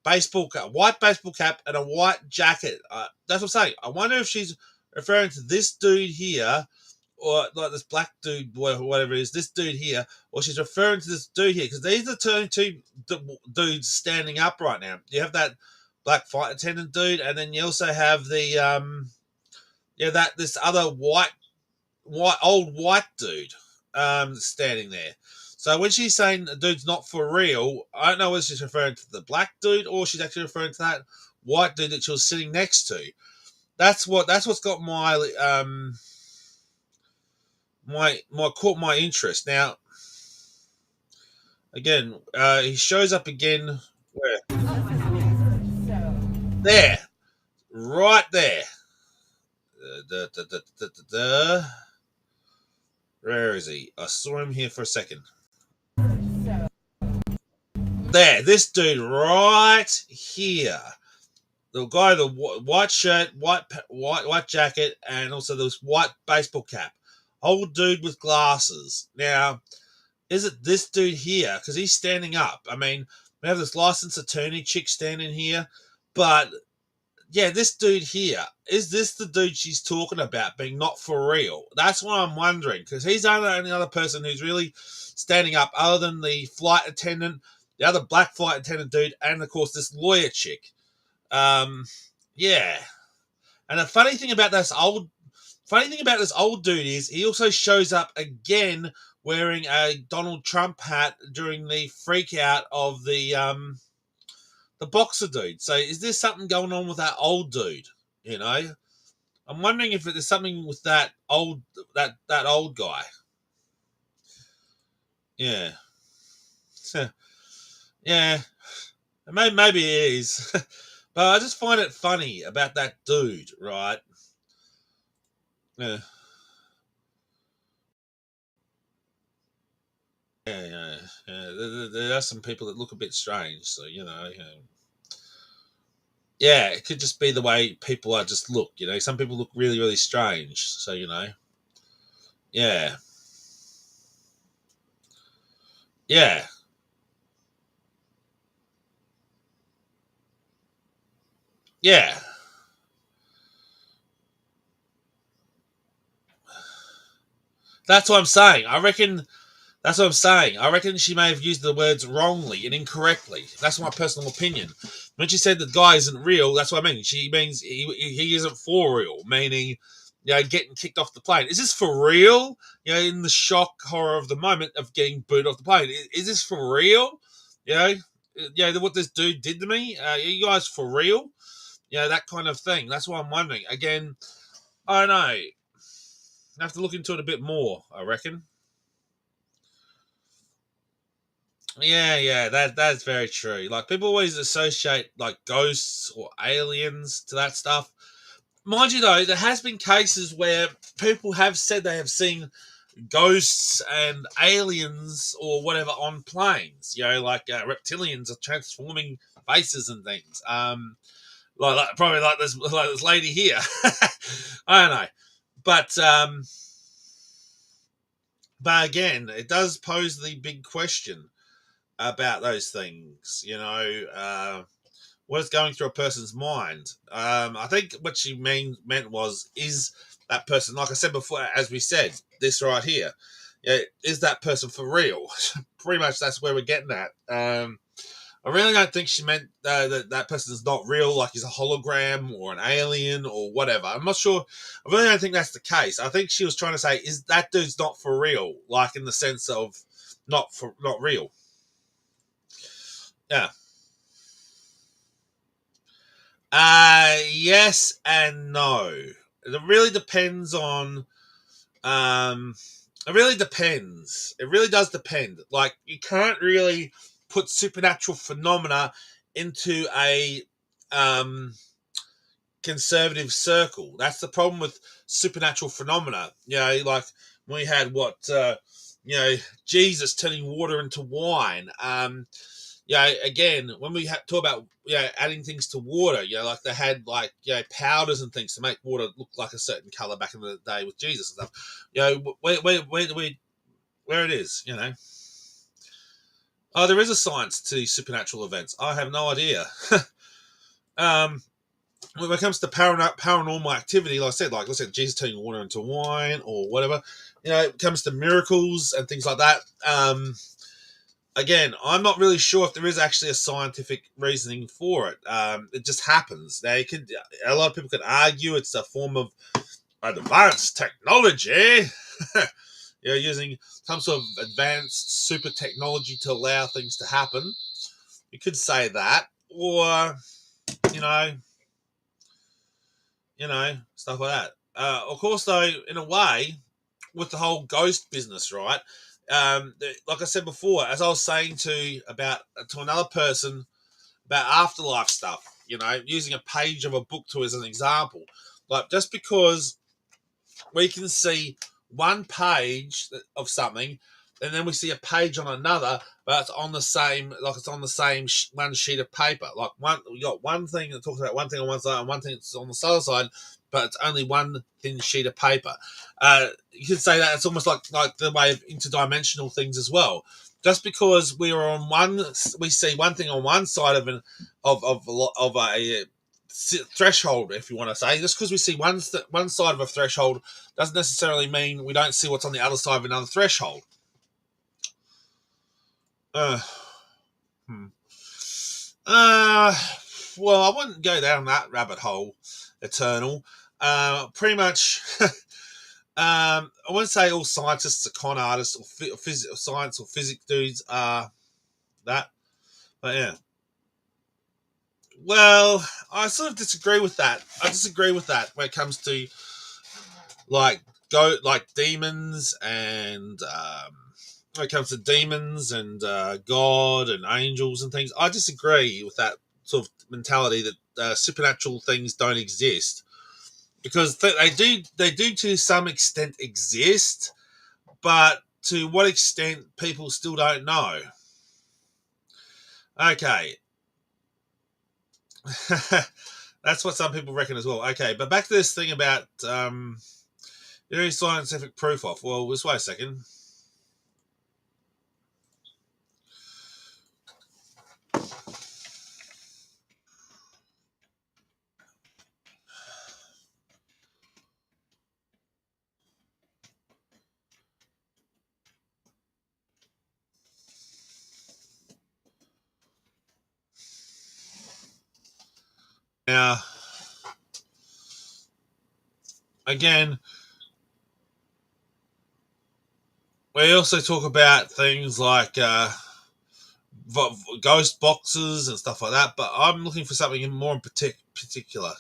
white baseball cap, and a white jacket. That's what I'm saying. I wonder if she's referring to this dude here, or like this black dude, whatever it is, this dude here, or she's referring to this dude here, because these are the two dudes standing up right now. You have that black flight attendant dude, and then you also have the this other old white dude standing there. So when she's saying the dude's not for real, I don't know whether she's referring to the black dude or she's actually referring to that white dude that she was sitting next to. That's what's got caught my interest. Now, again, he shows up again where? There, right there. Where is he? I saw him here for a second. There, this dude right here. The guy, the white shirt, white jacket, and also this white baseball cap. Old dude with glasses. Now, is it this dude here? Because he's standing up. I mean, we have this licensed attorney chick standing here, but yeah, this dude here, is this the dude she's talking about being not for real? That's what I'm wondering, because he's the only other person who's really standing up other than the flight attendant, the other black flight attendant dude, and of course this lawyer chick. Yeah. And the funny thing about this old dude is he also shows up again wearing a Donald Trump hat during the freak out of the boxer dude. So is there something going on with that old dude? You know, I'm wondering if there's something with that old guy. Yeah. Yeah. Maybe it is. But I just find it funny about that dude, right? Yeah. Yeah. There are some people that look a bit strange, so yeah, it could just be the way people are just look. Some people look really, really strange, so yeah, yeah, yeah. That's what I'm saying. That's what I'm saying. I reckon she may have used the words wrongly and incorrectly. That's my personal opinion. When she said the guy isn't real, that's what I mean. She means he isn't for real, meaning, getting kicked off the plane. Is this for real? In the shock, horror of the moment of getting booed off the plane. Is this for real? What this dude did to me? Are you guys for real? That kind of thing. That's what I'm wondering. Again, I don't know. I have to look into it a bit more, I reckon. Yeah, that's very true. Like, people always associate like ghosts or aliens to that stuff. Mind you, though, there has been cases where people have said they have seen ghosts and aliens or whatever on planes. Like reptilians are transforming faces and things. Probably like this lady here. I don't know, but again, it does pose the big question about those things, what is going through a person's mind. I think what she meant was, is that person, like I said before, as we said, this right here, is that person for real? Pretty much that's where we're getting at. I I really don't think she meant that person is not real, like he's a hologram or an alien or whatever. I'm not sure. I really don't think that's the case. I think she was trying to say, is that dude's not for real, like in the sense of not real. Yeah. Yes and no. It really depends on. It really depends. It really does depend. Like, you can't really put supernatural phenomena into a conservative circle. That's the problem with supernatural phenomena. Like we had Jesus turning water into wine. Again, when we talk about adding things to water, like they had powders and things to make water look like a certain color back in the day with Jesus and stuff. Where it is, Oh, there is a science to supernatural events. I have no idea. When it comes to paranormal activity, like I said, Jesus turning water into wine or whatever, it comes to miracles and things like that. Again, I'm not really sure if there is actually a scientific reasoning for it. It just happens. A lot of people could argue it's a form of advanced technology. Using some sort of advanced super technology to allow things to happen. You could say that, or stuff like that. Of course, though, in a way, with the whole ghost business, right? Like I said before, as I was saying to another person about afterlife stuff, using a page of a book as an example. Like, just because we can see one page of something, and then we see a page on another, but it's on the same, one sheet of paper. Like we got one thing that talks about one thing on one side and one thing that's on the other side, but it's only one thin sheet of paper. You could say that it's almost like the way of interdimensional things as well. Just because we see one thing on one side of a threshold, if you want to say, just because we see one side of a threshold doesn't necessarily mean we don't see what's on the other side of another threshold. Well, I wouldn't go down that rabbit hole, Eternal. Pretty much, I wouldn't say all scientists are con artists or science or physics dudes are that, but yeah. Well, I sort of disagree with that. I disagree with that when it comes to demons and when it comes to demons and God and angels and things. I disagree with that sort of mentality that supernatural things don't exist, because they do to some extent exist, but to what extent people still don't know. Okay. That's what some people reckon as well. Okay, but back to this thing about any scientific proof of. Well, just wait a second. Now, again, we also talk about things like ghost boxes and stuff like that, but I'm looking for something more in particular.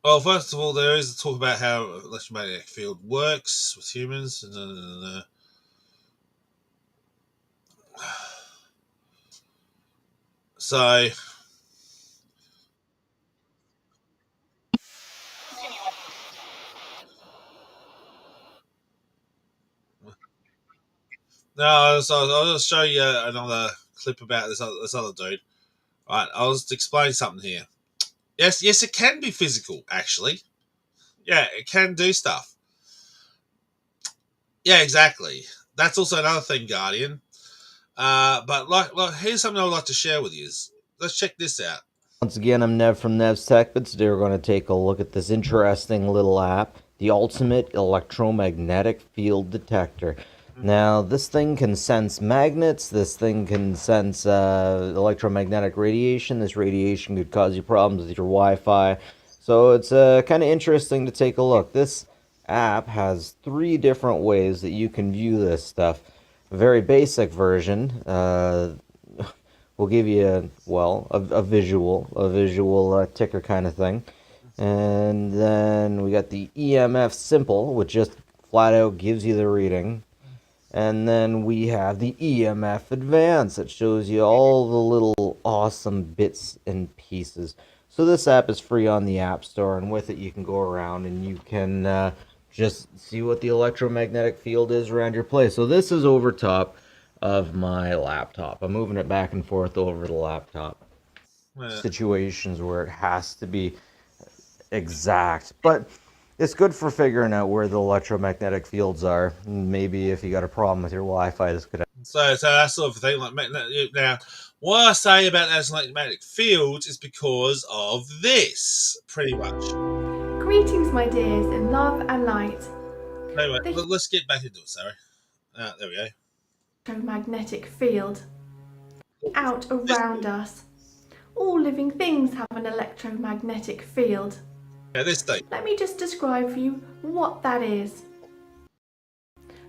Well, first of all, there is a talk about how electromagnetic field works with humans. So, no, I'll just show you another clip about this other dude. Right, I'll just explain something here. Yes, it can be physical, actually. Yeah, it can do stuff. Yeah, exactly. That's also another thing, Guardian. But here's something I'd like to share with you. Let's check this out. Once again, I'm Nev from Nev's Tech, but today we're going to take a look at this interesting little app, the Ultimate Electromagnetic Field Detector. Now, this thing can sense magnets, this thing can sense electromagnetic radiation. This radiation could cause you problems with your Wi-Fi. So it's kind of interesting to take a look. This app has 3 different ways that you can view this stuff. A very basic version, we'll give you a visual ticker kind of thing. And then we got the EMF simple, which just flat out gives you the reading. And then we have the EMF advanced, that shows you all the little awesome bits and pieces. So this app is free on the App Store, and with it you can go around and you can just see what the electromagnetic field is around your place. So this is over top of my laptop. I'm moving it back and forth over the laptop. Situations where it has to be exact, but it's good for figuring out where the electromagnetic fields are. Maybe if you got a problem with your Wi-Fi, this could. So that sort of thing. Like now, what I say about those electromagnetic fields is because of this, pretty much. Greetings, my dears, in love and light. Anyway, let's get back into it. Sorry. There we go. Electromagnetic field out around us. All living things have an electromagnetic field. Yeah, this thing. Let me just describe for you what that is.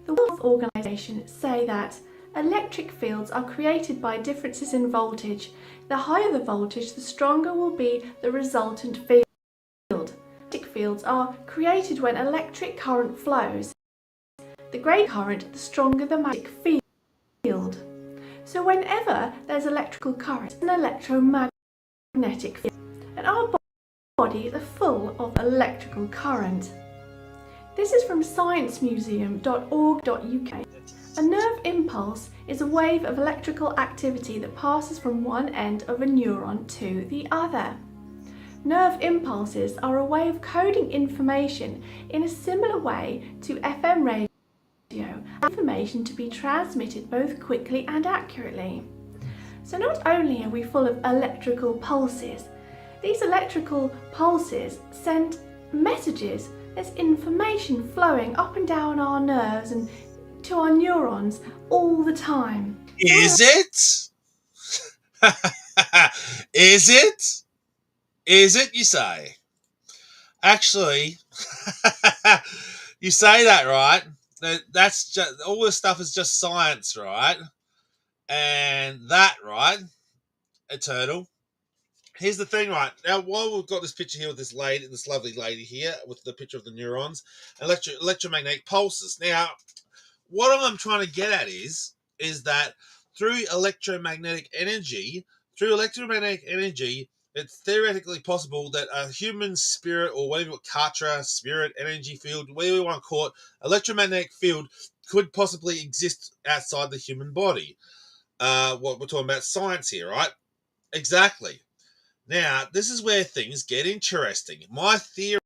The World Health Organization say that electric fields are created by differences in voltage. The higher the voltage, the stronger will be the resultant field. Electric fields are created when electric current flows. The greater current, the stronger the magnetic field. So whenever there's electrical current, an electromagnetic field, and our bodies are full of electrical current. This is from sciencemuseum.org.uk. A nerve impulse is a wave of electrical activity that passes from one end of a neuron to the other. Nerve impulses are a way of coding information in a similar way to FM radio, information to be transmitted both quickly and accurately. So not only are we full of electrical pulses, these electrical pulses send messages. There's information flowing up and down our nerves and to our neurons all the time. Is it? Is it? Is it, you say? Actually, you say that, right? That's just, all this stuff is just science, right? And that, right? Eternal. Here's the thing, right? Now, while we've got this picture here with this lady, this lovely lady here, with the picture of the neurons, electromagnetic pulses. Now, what I'm trying to get at is that through electromagnetic energy, it's theoretically possible that a human spirit, or whatever, katra, spirit, energy field, whatever you want to call it, electromagnetic field could possibly exist outside the human body. What we're talking about science here, right? Exactly. Now, this is where things get interesting. My theory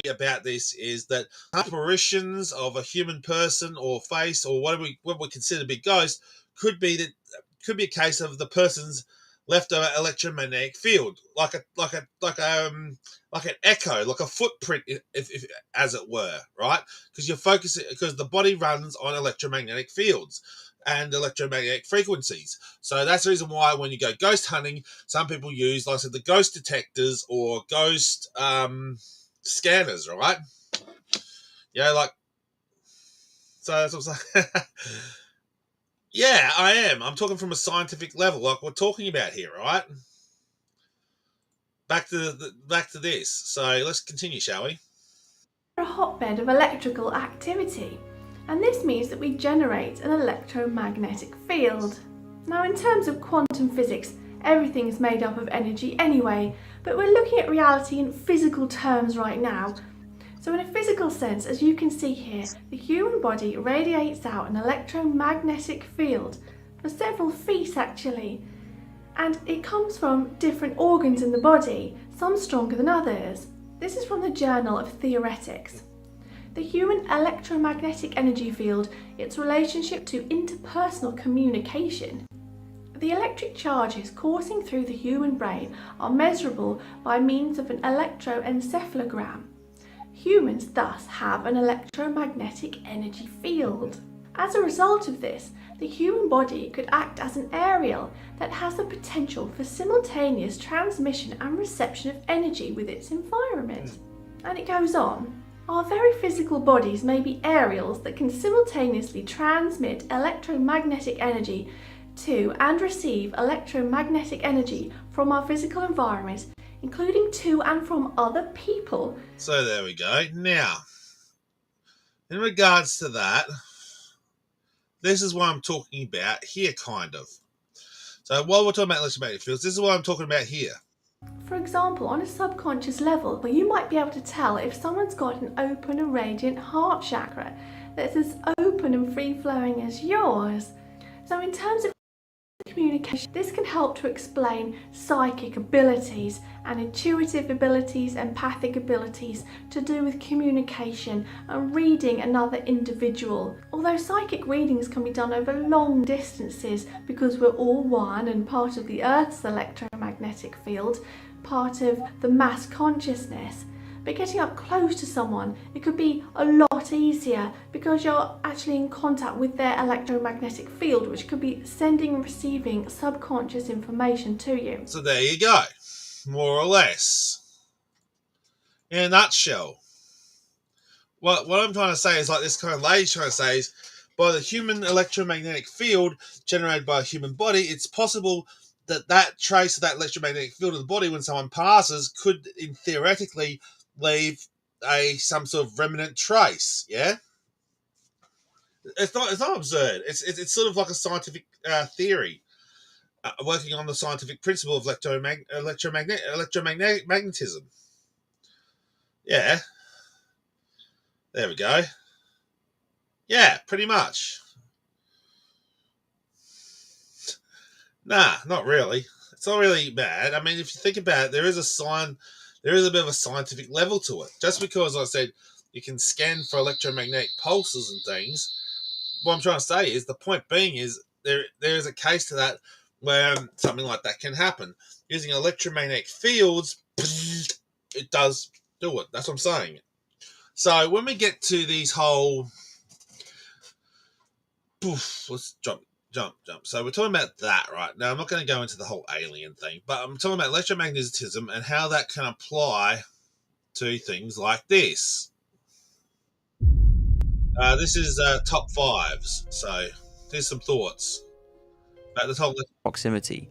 about this is that apparitions of a human person or face, or what we consider to be ghosts, could be a case of the person's leftover electromagnetic field, like an echo, like a footprint, if as it were, right? Because the body runs on electromagnetic fields and electromagnetic frequencies. So that's the reason why when you go ghost hunting, some people use, like I said, the ghost detectors or ghost scanners, right? Yeah, like, so that's what I'm saying. Yeah, I am. I'm talking from a scientific level, like we're talking about here, right? Back to this. So let's continue, shall we? A hotbed of electrical activity, and this means that we generate an electromagnetic field. Now, in terms of quantum physics, everything is made up of energy anyway, but we're looking at reality in physical terms right now. So in a physical sense, as you can see here, the human body radiates out an electromagnetic field for several feet actually, and it comes from different organs in the body, some stronger than others. This is from the Journal of Theoretics. The human electromagnetic energy field, its relationship to interpersonal communication. The electric charges coursing through the human brain are measurable by means of an electroencephalogram. Humans thus have an electromagnetic energy field. As a result of this, the human body could act as an aerial that has the potential for simultaneous transmission and reception of energy with its environment. And it goes on. Our very physical bodies may be aerials that can simultaneously transmit electromagnetic energy to and receive electromagnetic energy from our physical environment, including to and from other people. So there we go. Now, in regards to that, this is what I'm talking about here, kind of. So while we're talking about electromagnetic fields, this is what I'm talking about here. For example, on a subconscious level, you might be able to tell if someone's got an open and radiant heart chakra that's as open and free-flowing as yours. So in terms of communication, this can help to explain psychic abilities and intuitive abilities, empathic abilities to do with communication and reading another individual. Although psychic readings can be done over long distances because we're all one and part of the Earth's electromagnetic field, part of the mass consciousness. But getting up close to someone, it could be a lot easier because you're actually in contact with their electromagnetic field, which could be sending and receiving subconscious information to you. So there you go, more or less. In a nutshell, what I'm trying to say is, like this kind of lady's trying to say, is by the human electromagnetic field generated by a human body, it's possible that trace of that electromagnetic field of the body when someone passes could, in theoretically, leave some sort of remnant trace. Yeah, it's not absurd. It's sort of like a scientific theory, working on the scientific principle of electromagnetism. Yeah, there we go. Yeah, pretty much. Nah, not really. It's not really bad. I mean, if you think about it, there is a bit of a scientific level to it. Just because I said you can scan for electromagnetic pulses and things, what I'm trying to say is, the point being is there is a case to that where something like that can happen. Using electromagnetic fields, it does do it. That's what I'm saying. So when we get to these whole... let's jump. So we're talking about that right now. I'm not going to go into the whole alien thing, but I'm talking about electromagnetism and how that can apply to things like this. This is top fives. So here's some thoughts about the top proximity.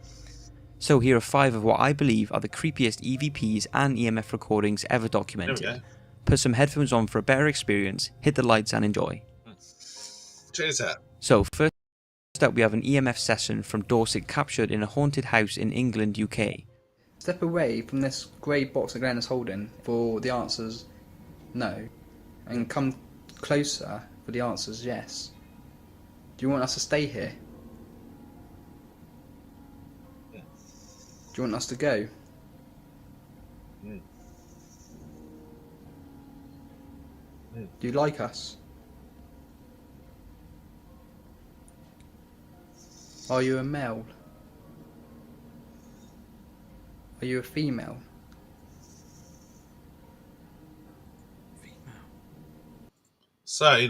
So here are 5 of what I believe are the creepiest EVPs and EMF recordings ever documented. Put some headphones on for a better experience, hit the lights and enjoy. Check this out. So first up we have an EMF session from Dorset captured in a haunted house in England, UK. Step away from this grey box that Glenn is holding for the answers no, and come closer for the answers yes. Do you want us to stay here? Do you want us to go? Do you like us? Are you a male? Are you a female? So,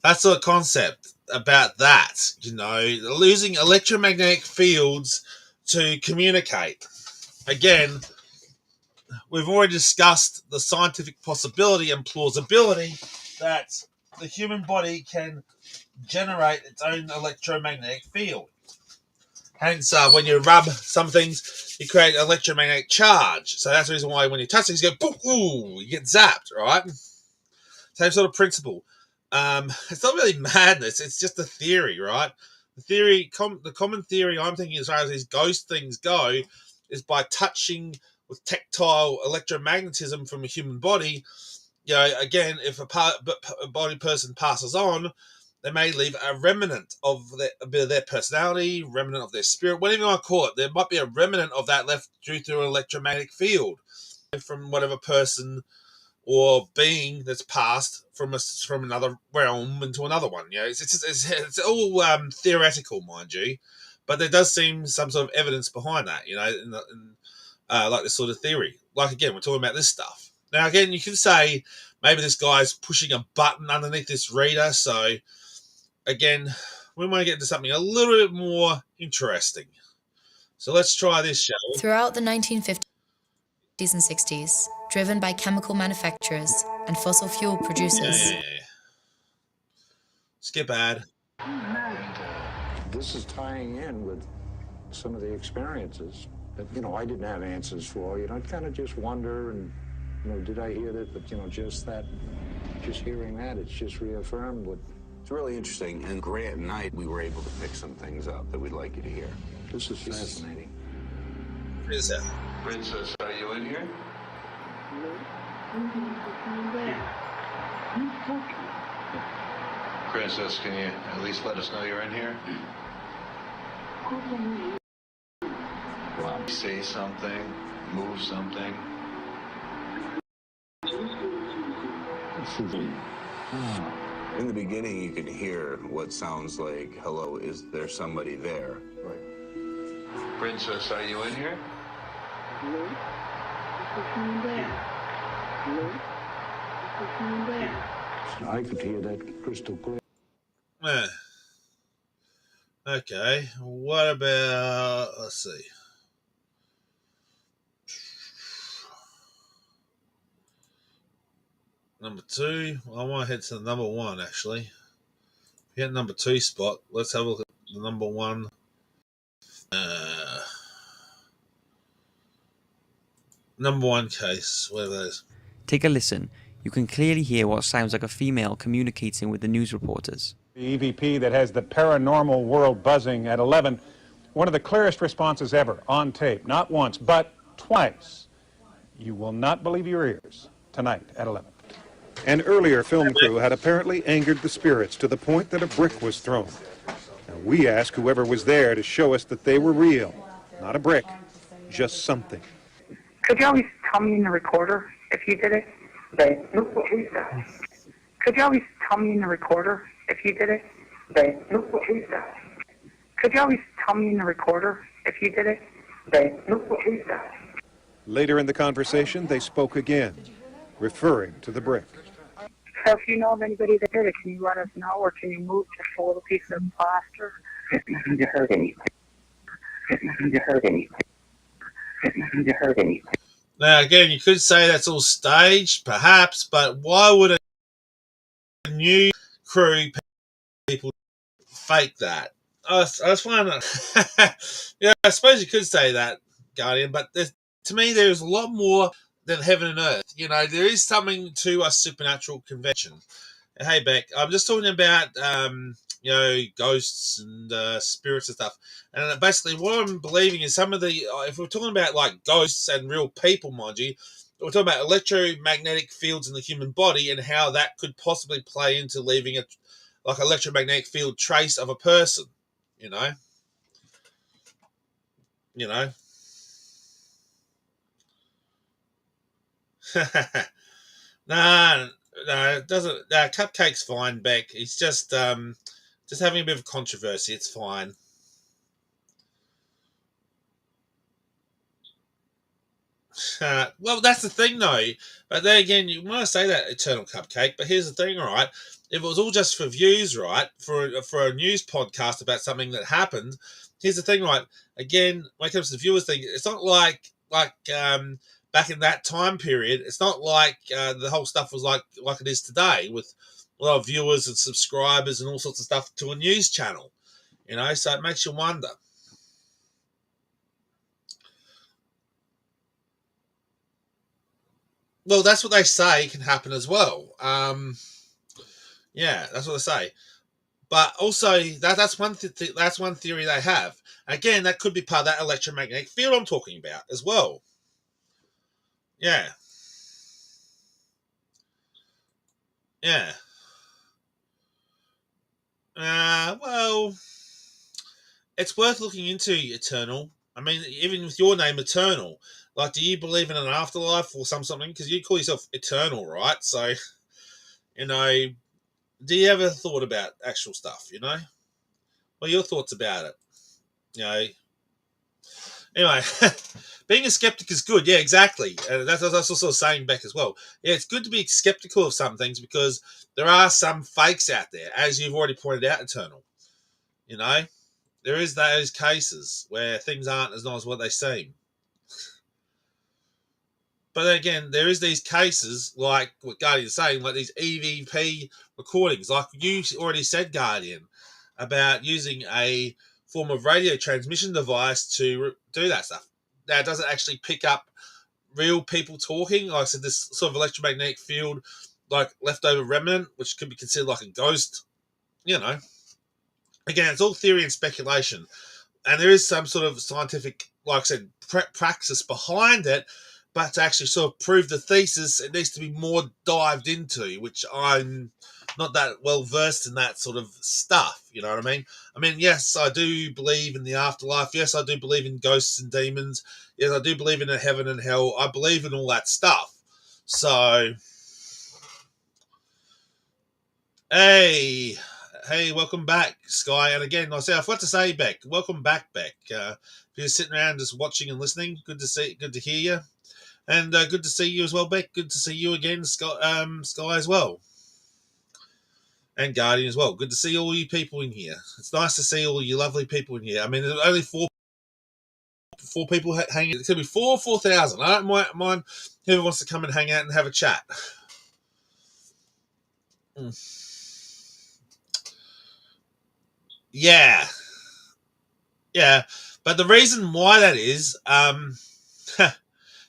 that's the concept about that, losing electromagnetic fields to communicate. Again, we've already discussed the scientific possibility and plausibility that the human body can generate its own electromagnetic field. Hence, when you rub some things, you create an electromagnetic charge. So that's the reason why when you touch things, you go, boom, ooh, you get zapped, right? Same sort of principle. It's not really madness. It's just a theory, right? The common theory I'm thinking as far as these ghost things go is by touching with tactile electromagnetism from a human body. Again, if a body person passes on, they may leave a remnant of a bit of their personality, remnant of their spirit, whatever you want to call it. There might be a remnant of that left due to an electromagnetic field from whatever person or being that's passed from another realm into another one. You know, it's all theoretical, mind you, but there does seem some sort of evidence behind that. You know, like this sort of theory. Like again, we're talking about this stuff. Now again, you can say maybe this guy's pushing a button underneath this reader. So again, we want to get into something a little bit more interesting. So let's try this, shall we? Throughout the 1950s and 60s, driven by chemical manufacturers and fossil fuel producers. Yeah. Skip ad. This is tying in with some of the experiences that, I didn't have answers for. I'd kind of just wonder and, did I hear that? But, just hearing that, it's just reaffirmed what. It's really interesting. And Grant and I, we were able to pick some things up that we'd like you to hear. This is fascinating. What is that? Princess, are you in here? Princess, can you at least let us know you're in here? Say something, move something. In the beginning, you can hear what sounds like, hello, is there somebody there? Right. Princess, are you in here? I could hear that crystal clear. Okay, what about, let's see. Number 2, I want to head to the number 1, actually. If you hit number 2 spot, let's have a look at the number 1. Number 1 case, whatever that is. Take a listen. You can clearly hear what sounds like a female communicating with the news reporters. The EVP that has the paranormal world buzzing at 11. One of the clearest responses ever on tape. Not once, but twice. You will not believe your ears. Tonight at 11. An earlier film crew had apparently angered the spirits to the point that a brick was thrown. Now we ask whoever was there to show us that they were real. Not a brick, just something. Could you always tell me in the recorder if you did it? Could you always tell me in the recorder if you did it? Could you always tell me in the recorder if you did it? Later in the conversation, they spoke again, referring to the brick. So if you know of anybody that did it, can you let us know, or can you move just a little piece of plaster? Didn't hurt anything. Didn't hurt anything. Didn't hurt anything. Now, again, you could say that's all staged, perhaps, but why would a new crew people fake that? I just want to... Yeah, I suppose you could say that, Guardian, but to me, there's a lot more than heaven and earth. There is something to a supernatural convention. Hey, Beck, I'm just talking about... ghosts and spirits and stuff. And basically what I'm believing is some of the, if we're talking about like ghosts and real people, mind you, we're talking about electromagnetic fields in the human body and how that could possibly play into leaving a like electromagnetic field trace of a person, Nah, no, it doesn't. Cupcake's fine, Beck. He's just having a bit of controversy. It's fine. Well, that's the thing, though. But then again, you want to say that, Eternal Cupcake. But here's the thing, right? If it was all just for views, right, for a news podcast about something that happened, here's the thing, right? Again, when it comes to the viewers thing, it's not like back in that time period. It's not like the whole stuff was like it is today with a lot of viewers and subscribers and all sorts of stuff to a news channel, so it makes you wonder. Well, that's what they say can happen as well. Yeah, that's what they say. But also, that's one theory they have. Again, that could be part of that electromagnetic field I'm talking about as well. Yeah. Yeah. Well, it's worth looking into, Eternal. I mean, even with your name, Eternal, like, do you believe in an afterlife or something? Because you call yourself Eternal, right? So, you know, do you ever thought about actual stuff, you know? What are your thoughts about it? You know, anyway, being a skeptic is good. Yeah, exactly. That's also saying back as well. Yeah, it's good to be skeptical of some things because there are some fakes out there, as you've already pointed out, Eternal. You know, there is those cases where things aren't as nice as what they seem. But again, there is these cases, like what Guardian's saying, like these EVP recordings. Like you already said, Guardian, about using a form of radio transmission device to do that stuff. Now, it doesn't actually pick up real people talking. Like I said, this sort of electromagnetic field, like leftover remnant, which could be considered like a ghost, you know. Again, it's all theory and speculation. And there is some sort of scientific, like I said, praxis behind it, but to actually sort of prove the thesis, it needs to be more dived into, which I'm not that well versed in that sort of stuff. You know what I mean? I mean, yes, I do believe in the afterlife. Yes, I do believe in ghosts and demons. Yes, I do believe in a heaven and hell. I believe in all that stuff. So, hey, welcome back, Sky. And again, I forgot to say, Beck, welcome back, Beck. If you're sitting around just watching and listening, good to hear you. And good to see you as well, Beck. Good to see you again, Sky as well. And Guardian as well. Good to see all you people in here. It's nice to see all you lovely people in here. I mean, there's only four people hanging. It could be 4,000. I don't mind whoever wants to come and hang out and have a chat. Yeah. But the reason why that is,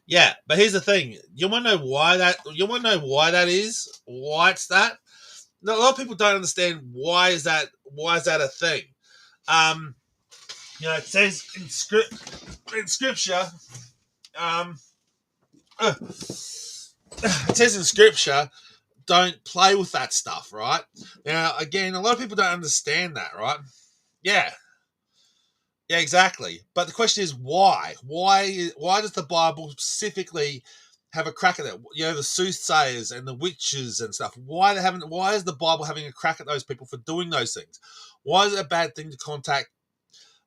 yeah. But here's the thing: you want to know why that? You want to know why that is? Why it's that? No, a lot of people don't understand why is that a thing. You know, it says in scripture. It says in scripture, don't play with that stuff, right? Now, again, a lot of people don't understand that, right? Yeah, exactly. But the question is why? Why does the Bible specifically have a crack at that? You know, the soothsayers and the witches and stuff. Why is the Bible having a crack at those people for doing those things? Why is it a bad thing to contact,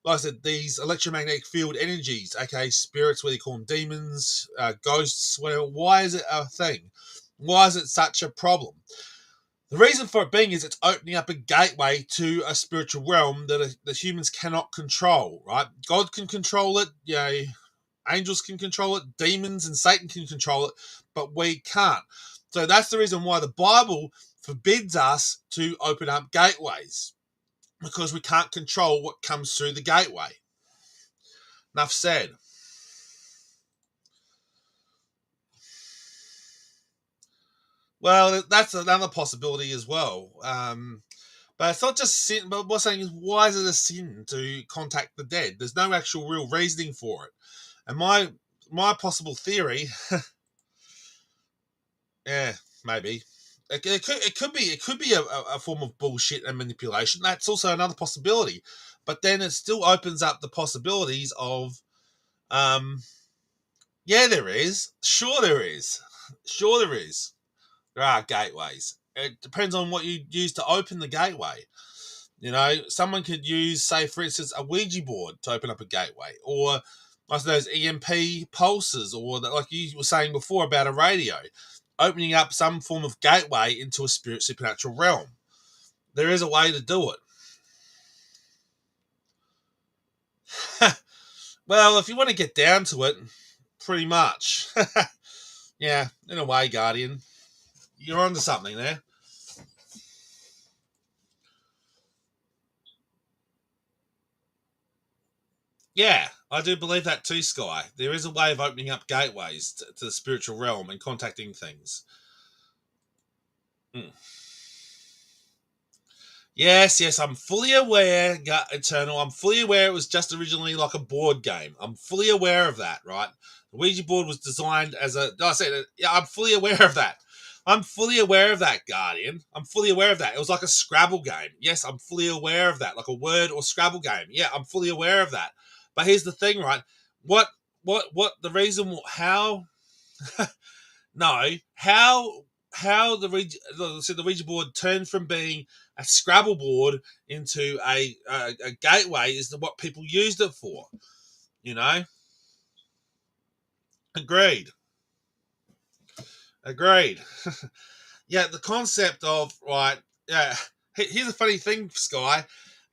like I said, these electromagnetic field energies, aka spirits, whether you call them demons, ghosts, whatever? Why is it a thing? Why is it such a problem? The reason for it being is it's opening up a gateway to a spiritual realm that the humans cannot control, right? God can control it, you know, angels can control it, demons and Satan can control it, but we can't. So that's the reason why the Bible forbids us to open up gateways, because we can't control what comes through the gateway. Enough said. Well, that's another possibility as well. But it's not just sin. But what's saying is, why is it a sin to contact the dead? There's no actual real reasoning for it. And my possible theory, yeah, maybe it could be a form of bullshit and manipulation. That's also another possibility. But then it still opens up the possibilities of, yeah, there is. Sure, there is. There are gateways. It depends on what you use to open the gateway. You know, someone could use, say, for instance, a Ouija board to open up a gateway, or like those EMP pulses, or like you were saying before about a radio, opening up some form of gateway into a supernatural realm. There is a way to do it. Well, if you want to get down to it, pretty much. Yeah, in a way, Guardian. You're onto something there. Yeah, I do believe that too, Sky. There is a way of opening up gateways to the spiritual realm and contacting things. Yes, I'm fully aware, Eternal. I'm fully aware it was just originally like a board game. I'm fully aware of that, right? The Ouija board was designed as I'm fully aware of that. I'm fully aware of that, Guardian. I'm fully aware of that. It was like a Scrabble game. Yes, I'm fully aware of that. Like a word or Scrabble game. Yeah, I'm fully aware of that. But here's the thing, right? What the reason, how, no, how the Ouija board turned from being a Scrabble board into a gateway is what people used it for, you know? Agreed. Yeah, the concept of, right, yeah, here's a funny thing, Sky.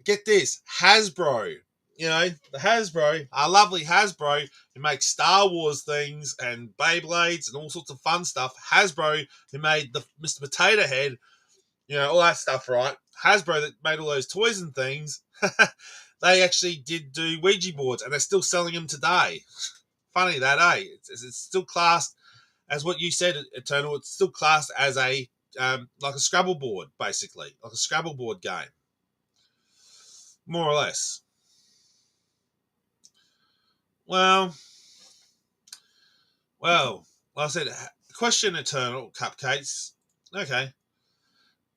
Get this, Hasbro, you know, the Hasbro, our lovely Hasbro, who makes Star Wars things and Beyblades and all sorts of fun stuff. Hasbro, who made the Mr. Potato Head, you know, all that stuff, right? Hasbro that made all those toys and things, they actually did do Ouija boards, and they're still selling them today. Funny that, eh? It's still classed as what you said, Eternal. It's still classed as a like a Scrabble board, basically, like a Scrabble board game, more or less. Well, like I said, question, Eternal Cupcakes. Okay.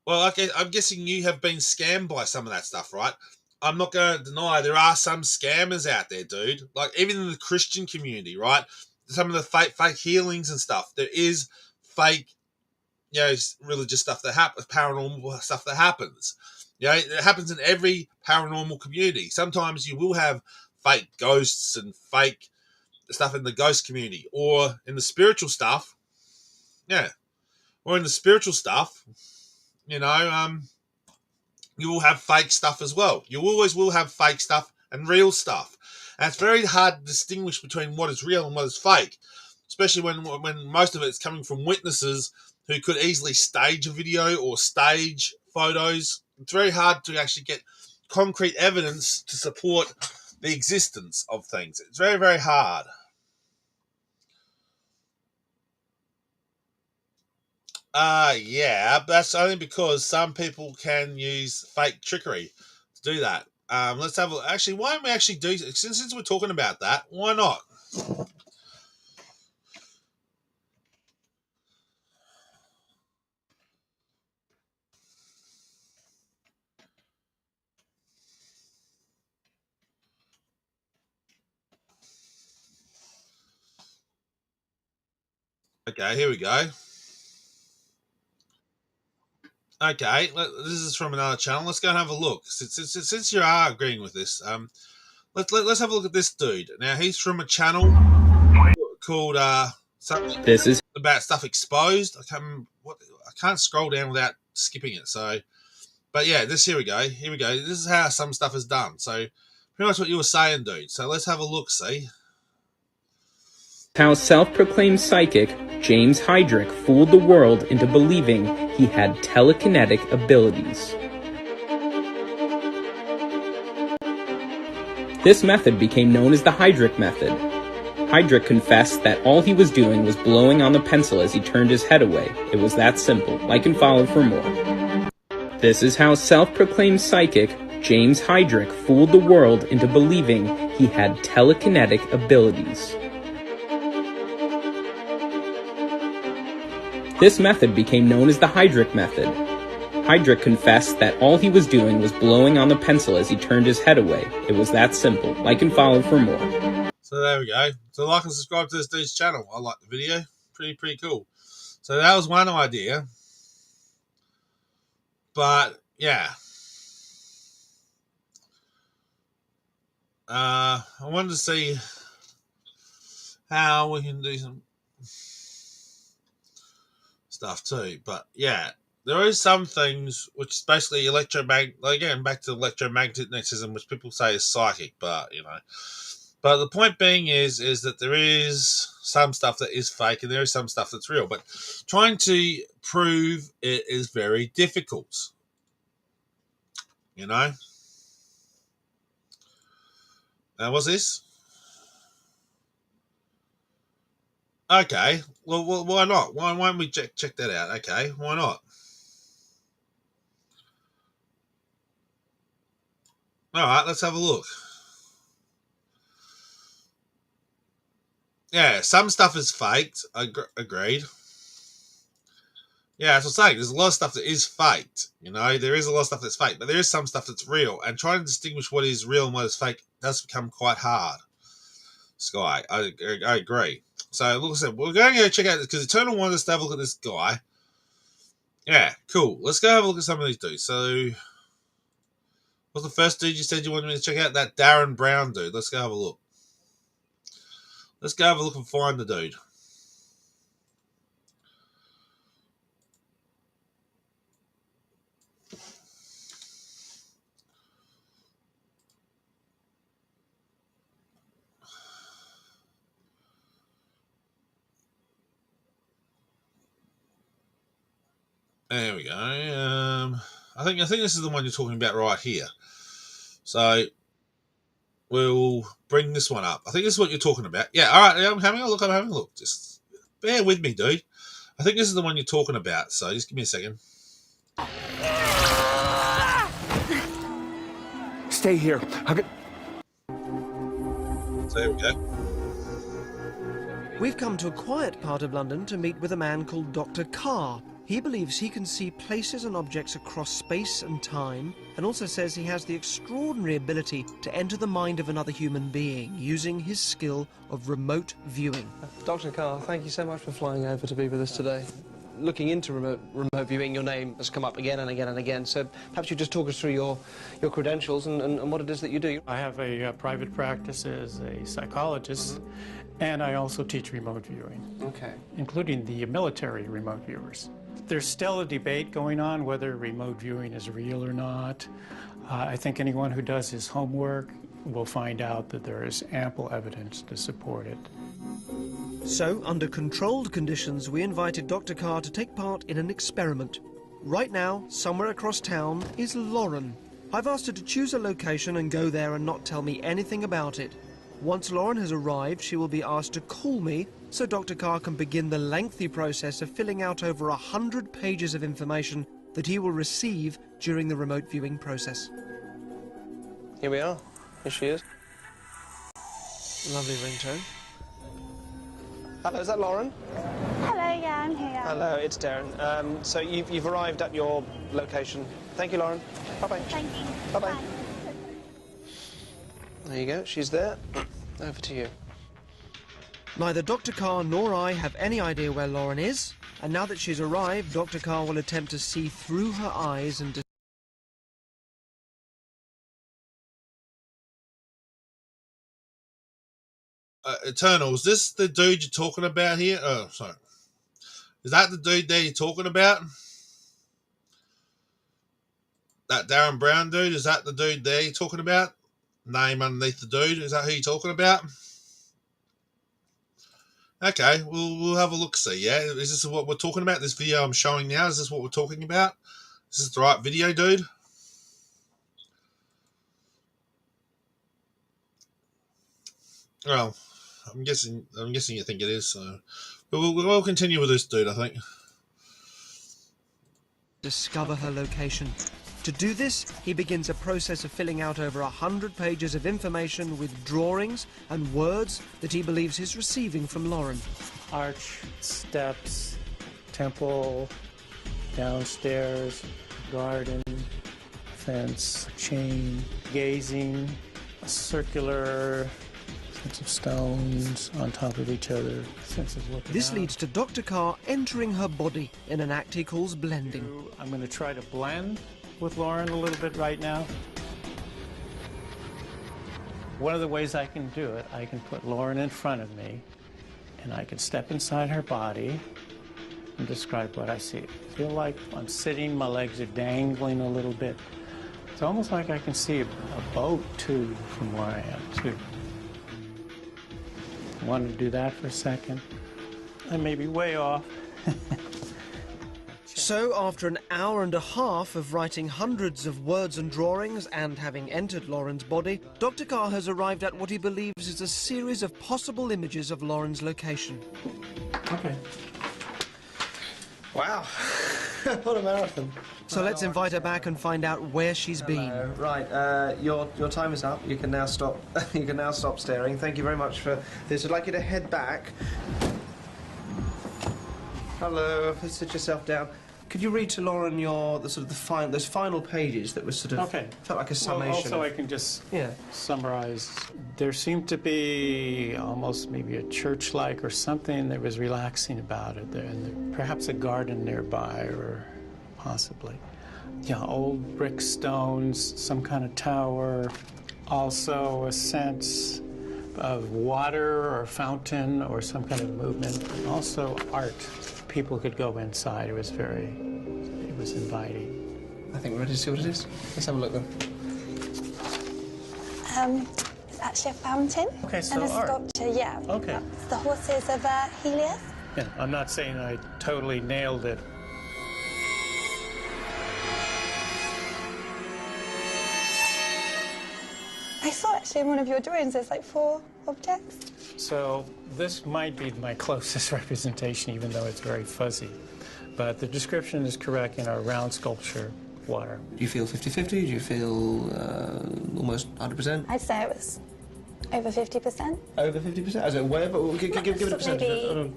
Well, okay, I'm guessing you have been scammed by some of that stuff, right? I'm not going to deny there are some scammers out there, dude. Like, even in the Christian community, right? Some of the fake healings and stuff. There is fake, you know, religious stuff that happens, paranormal stuff that happens. You know, it happens in every paranormal community. Sometimes you will have fake ghosts and fake stuff in the ghost community, or in the spiritual stuff. Yeah. Or in the spiritual stuff, you know, you will have fake stuff as well. You always will have fake stuff and real stuff. And it's very hard to distinguish between what is real and what is fake, especially when most of it's coming from witnesses who could easily stage a video or stage photos. It's very hard to actually get concrete evidence to support the existence of things. It's very, very hard. Yeah, but that's only because some people can use fake trickery to do that. Let's have a actually. Why don't we actually do since we're talking about that? Why not? Okay, here we go. Okay, this is from another channel. Let's go and have a look. Since you are agreeing with this, let's have a look at this dude. Now he's from a channel called something. This is about stuff exposed. I can't scroll down without skipping it. So, but yeah, here we go. This is how some stuff is done. So, pretty much what you were saying, dude. So let's have a look. See how self-proclaimed psychic James Heydrich fooled the world into believing he had telekinetic abilities. This method became known as the Heydrich method. Heydrich confessed that all he was doing was blowing on the pencil as he turned his head away. It was that simple. Like and follow for more. This is how self-proclaimed psychic James Heydrich fooled the world into believing he had telekinetic abilities. This method became known as the Heydrich method. Heydrich confessed that all he was doing was blowing on the pencil as he turned his head away. It was that simple. Like and follow for more. So there we go. So like and subscribe to this dude's channel. I like the video. Pretty cool. So that was one idea. But yeah. I wanted to see how we can do some stuff too. But yeah, there is some things which is basically again, back to electromagnetism, which people say is psychic, but you know. But the point being is that there is some stuff that is fake and there is some stuff that's real. But trying to prove it is very difficult. You know? What's this? Okay. Well, why not? Why don't we check that out? Okay, why not? All right, let's have a look. Yeah, some stuff is faked. Agreed. Yeah, that's what I'm saying. There's a lot of stuff that is faked. You know, there is a lot of stuff that's fake, but there is some stuff that's real. And trying to distinguish what is real and what is fake does become quite hard. Sky, I agree. So, like I said, we're going to go check out this because Eternal wanted us to have a look at this guy. Yeah, cool. Let's go have a look at some of these dudes. So, what's the first dude you said you wanted me to check out? That Darren Brown dude. Let's go have a look. Let's go have a look and find the dude. There we go. I think this is the one you're talking about right here. So we'll bring this one up. I think this is what you're talking about. Yeah, all right. I'm having a look. Just bear with me, dude. I think this is the one you're talking about. So just give me a second. Stay here. So there we go. We've come to a quiet part of London to meet with a man called Dr. Carr. He believes he can see places and objects across space and time, and also says he has the extraordinary ability to enter the mind of another human being using his skill of remote viewing. Dr. Carr, thank you so much for flying over to be with us today. Looking into remote viewing, your name has come up again and again and again, so perhaps you just talk us through your credentials and what it is that you do. I have a private practice as a psychologist, and I also teach remote viewing, including the military remote viewers. There's still a debate going on whether remote viewing is real or not. I think anyone who does his homework will find out that there is ample evidence to support it. So, under controlled conditions, we invited Dr. Carr to take part in an experiment. Right now, somewhere across town, is Lauren. I've asked her to choose a location and go there and not tell me anything about it. Once Lauren has arrived, she will be asked to call me so Dr. Carr can begin the lengthy process of filling out over 100 pages of information that he will receive during the remote viewing process. Here we are. Here she is. Lovely ringtone. Hello, is that Lauren? Hello, yeah, I'm here. Hello, it's Darren. So you've arrived at your location. Thank you, Lauren. Bye-bye. Thank you. Bye-bye. There you go, she's there. Over to you. Neither Dr. Carr nor I have any idea where Lauren is, and now that she's arrived, Dr. Carr will attempt to see through her eyes and Eternal, is this the dude you're talking about here? Oh, sorry. Is that the dude there you're talking about? That Darren Brown dude? Is that the dude there you're talking about? Name underneath the dude? Is that who you're talking about? Okay, we'll have a look. See, yeah, is this what we're talking about? This video I'm showing now, is this what we're talking about? Is this the right video, dude? Well, I'm guessing you think it is. So we'll continue with this dude, I think. discover her location. To do this, he begins a process of filling out over 100 pages of information with drawings and words that he believes he's receiving from Lauren. Arch, steps, temple, downstairs, garden, fence, chain, gazing, a circular sense of stones on top of each other, sense of looking This out. leads to Dr. Carr entering her body in an act he calls blending. I'm going to try to blend with Lauren a little bit right now. One of the ways I can do it, I can put Lauren in front of me and I can step inside her body and describe what I see. I feel like I'm sitting, my legs are dangling a little bit. It's almost like I can see a boat too from where I am too. I want to do that for a second. I may be way off. So, after an hour and a half of writing hundreds of words and drawings and having entered Lauren's body, Dr. Carr has arrived at what he believes is a series of possible images of Lauren's location. Okay. Wow. What a marathon. So let's invite her back and find out where she's been. Right, your time is up. You can now stop. You can now stop staring. Thank you very much for this. I'd like you to head back. Hello. Sit yourself down. Could you read to Lauren those final pages that were sort of felt like a summation? Well, also, I can just summarize. There seemed to be almost maybe a church-like or something that was relaxing about it there, and perhaps a garden nearby, or possibly, old brick stones, some kind of tower. Also, a sense of water or fountain or some kind of movement. And also, art. People could go inside. It was inviting. I think we're ready to see what it is. Let's have a look then. It's actually a fountain. Okay, so and a art. sculpture, yeah. Okay. It's the horses of Helios. Yeah, I'm not saying I totally nailed it. I saw actually in one of your drawings there's like 4 objects. So this might be my closest representation, even though it's very fuzzy. But the description is correct in our round sculpture, water. Do you feel 50-50? Do you feel almost 100%? I'd say it was over 50%. Over 50%? As in where? But give it a percentage.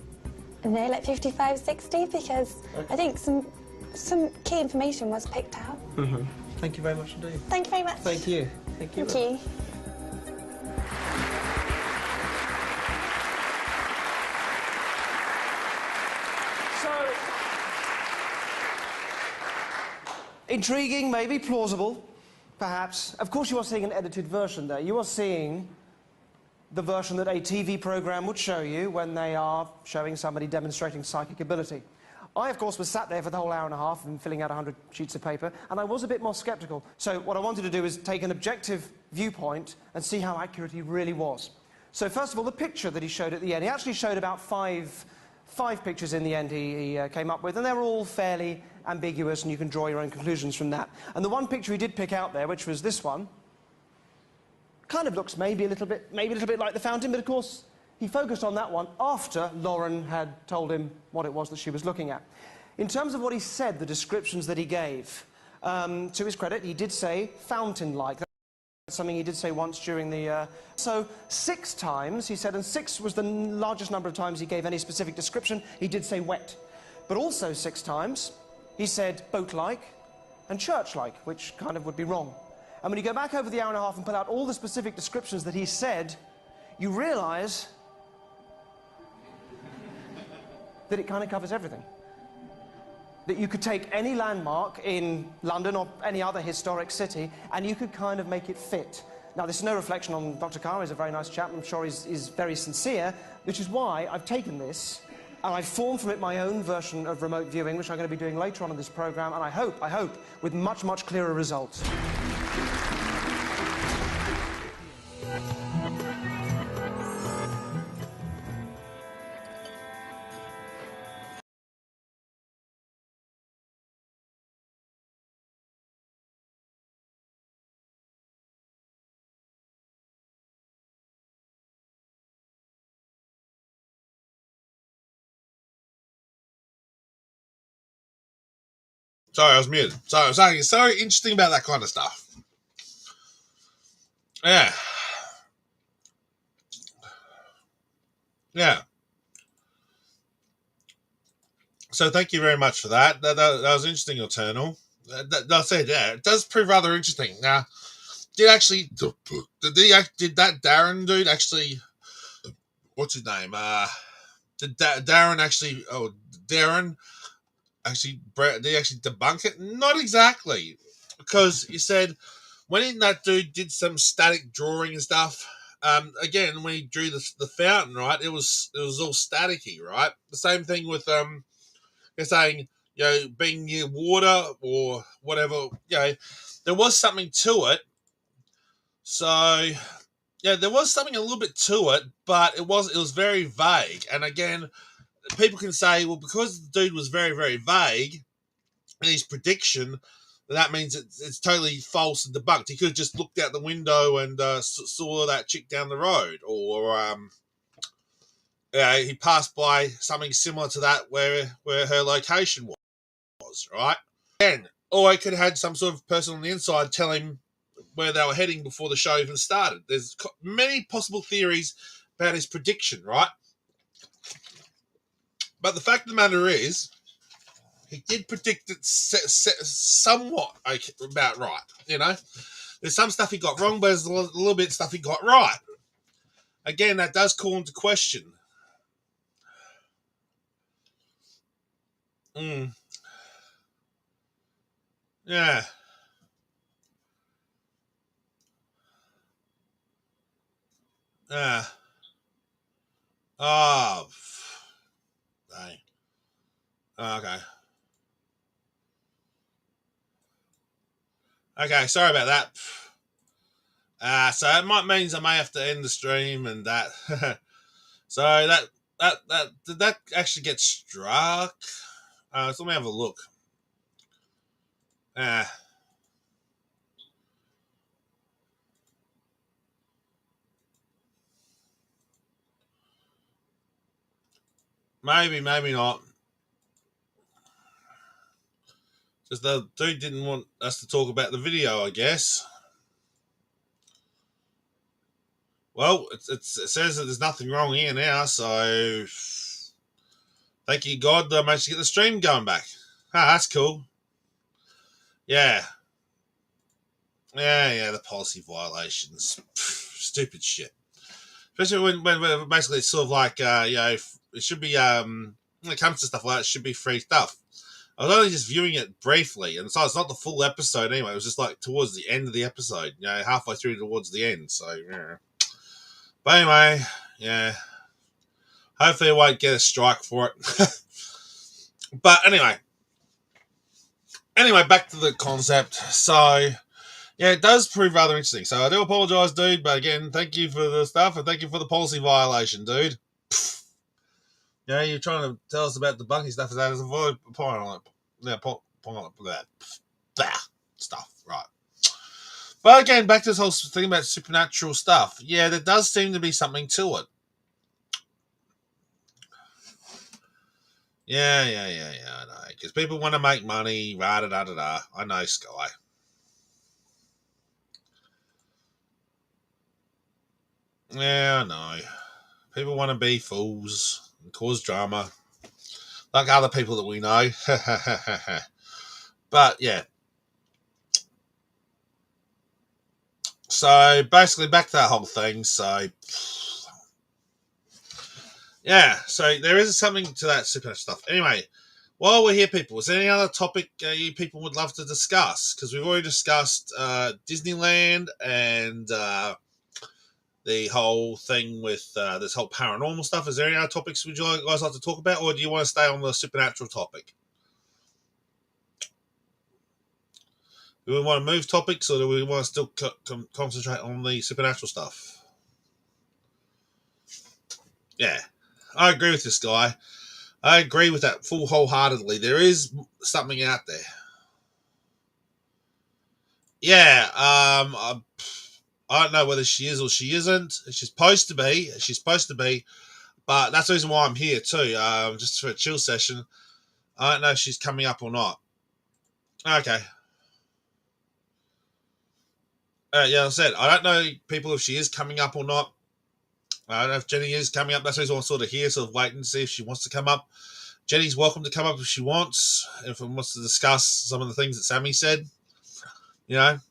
Maybe like 55-60 because I think some key information was picked out. Thank you very much indeed. Thank you very much. Thank you. Thank you. Thank you. So, intriguing, maybe plausible, perhaps. Of course, you are seeing an edited version there. You are seeing the version that a TV program would show you when they are showing somebody demonstrating psychic ability. I, of course, was sat there for the whole hour and a half and filling out 100 sheets of paper, and I was a bit more sceptical. So what I wanted to do is take an objective viewpoint and see how accurate he really was. So first of all, the picture that he showed at the end, he actually showed about five pictures in the end he came up with, and they were all fairly ambiguous, and you can draw your own conclusions from that. And the one picture he did pick out there, which was this one, kind of looks maybe a little bit like the fountain, but of course he focused on that one after Lauren had told him what it was that she was looking at. In terms of what he said, the descriptions that he gave, to his credit, he did say fountain-like. That's something he did say once during the... So 6 times, he said, and 6 was the largest number of times he gave any specific description, he did say wet. But also 6 times, he said boat-like and church-like, which kind of would be wrong. And when you go back over the hour and a half and pull out all the specific descriptions that he said, you realise that it kind of covers everything. That you could take any landmark in London or any other historic city and you could kind of make it fit. Now, this is no reflection on Dr. Carr. He's a very nice chap. I'm sure he's very sincere, which is why I've taken this and I've formed from it my own version of remote viewing, which I'm going to be doing later on in this programme, and I hope, with much, much clearer results. Sorry, I was muted. So I was saying it's so interesting about that kind of stuff. Yeah. Yeah. So thank you very much for that. That was interesting, Eternal. That said, yeah, it does prove rather interesting. Now, did that Darren dude actually? What's his name? Did Darren actually? Oh, Darren. Actually, did he actually debunk it? Not exactly, because he said when that dude did some static drawing and stuff. Again, when he drew the fountain, right, it was all staticky, right? The same thing with they're saying, being near water or whatever, there was something to it. So yeah, there was something a little bit to it, but it was very vague. And again, people can say, well, because the dude was very, very vague in his prediction, that means it's totally false and debunked. He could have just looked out the window and saw that chick down the road, or he passed by something similar to that where her location was, right? And or I could have had some sort of person on the inside tell him where they were heading before the show even started. There's many possible theories about his prediction, right? But the fact of the matter is, he did predict it somewhat about right. You know, there's some stuff he got wrong, but there's a little bit of stuff he got right. Again, that does call into question. Yeah. Oh. Dang. Okay. Okay, sorry about that. So it means I may have to end the stream and that. So that did that actually get struck? So let me have a look. Maybe not. Just the dude didn't want us to talk about the video, I guess. Well, it says that there's nothing wrong here now, so thank you, God, that I managed to get the stream going back. That's cool. Yeah, the policy violations. Stupid shit. Especially when basically it's sort of like, it should be, when it comes to stuff like that, it should be free stuff. I was only just viewing it briefly, and so it's not the full episode anyway. It was just like towards the end of the episode, halfway through towards the end. So, yeah. But anyway, yeah. Hopefully I won't get a strike for it. But anyway, back to the concept. So, yeah, it does prove rather interesting. So I do apologise, dude, but again, thank you for the stuff, and thank you for the policy violation, dude. You're trying to tell us about debunking stuff as that as a point on that stuff, right? But again, back to this whole thing about supernatural stuff. Yeah, there does seem to be something to it. Yeah, I know. Because people want to make money, da-da-da-da-da. I know, Sky. Yeah, I know. People want to be fools and cause drama. Like other people that we know. But, yeah. So, basically, back to that whole thing. So, yeah. So, there is something to that supernatural stuff. Anyway, while we're here, people, is there any other topic you people would love to discuss? Because we've already discussed Disneyland and the whole thing with this whole paranormal stuff. Is there any other topics would you guys like to talk about, or do you want to stay on the supernatural topic? Do we want to move topics, or do we want to still concentrate on the supernatural stuff? Yeah, I agree with this guy. I agree with that full wholeheartedly. There is something out there. Yeah, I don't know whether she is or she isn't. She's supposed to be. But that's the reason why I'm here too, just for a chill session. I don't know if she's coming up or not. Okay. Yeah, I said, I don't know, people, if she is coming up or not. I don't know if Jenny is coming up. That's the reason I'm sort of here, sort of waiting to see if she wants to come up. Jenny's welcome to come up if she wants. If she wants to discuss some of the things that Sammy said, I'm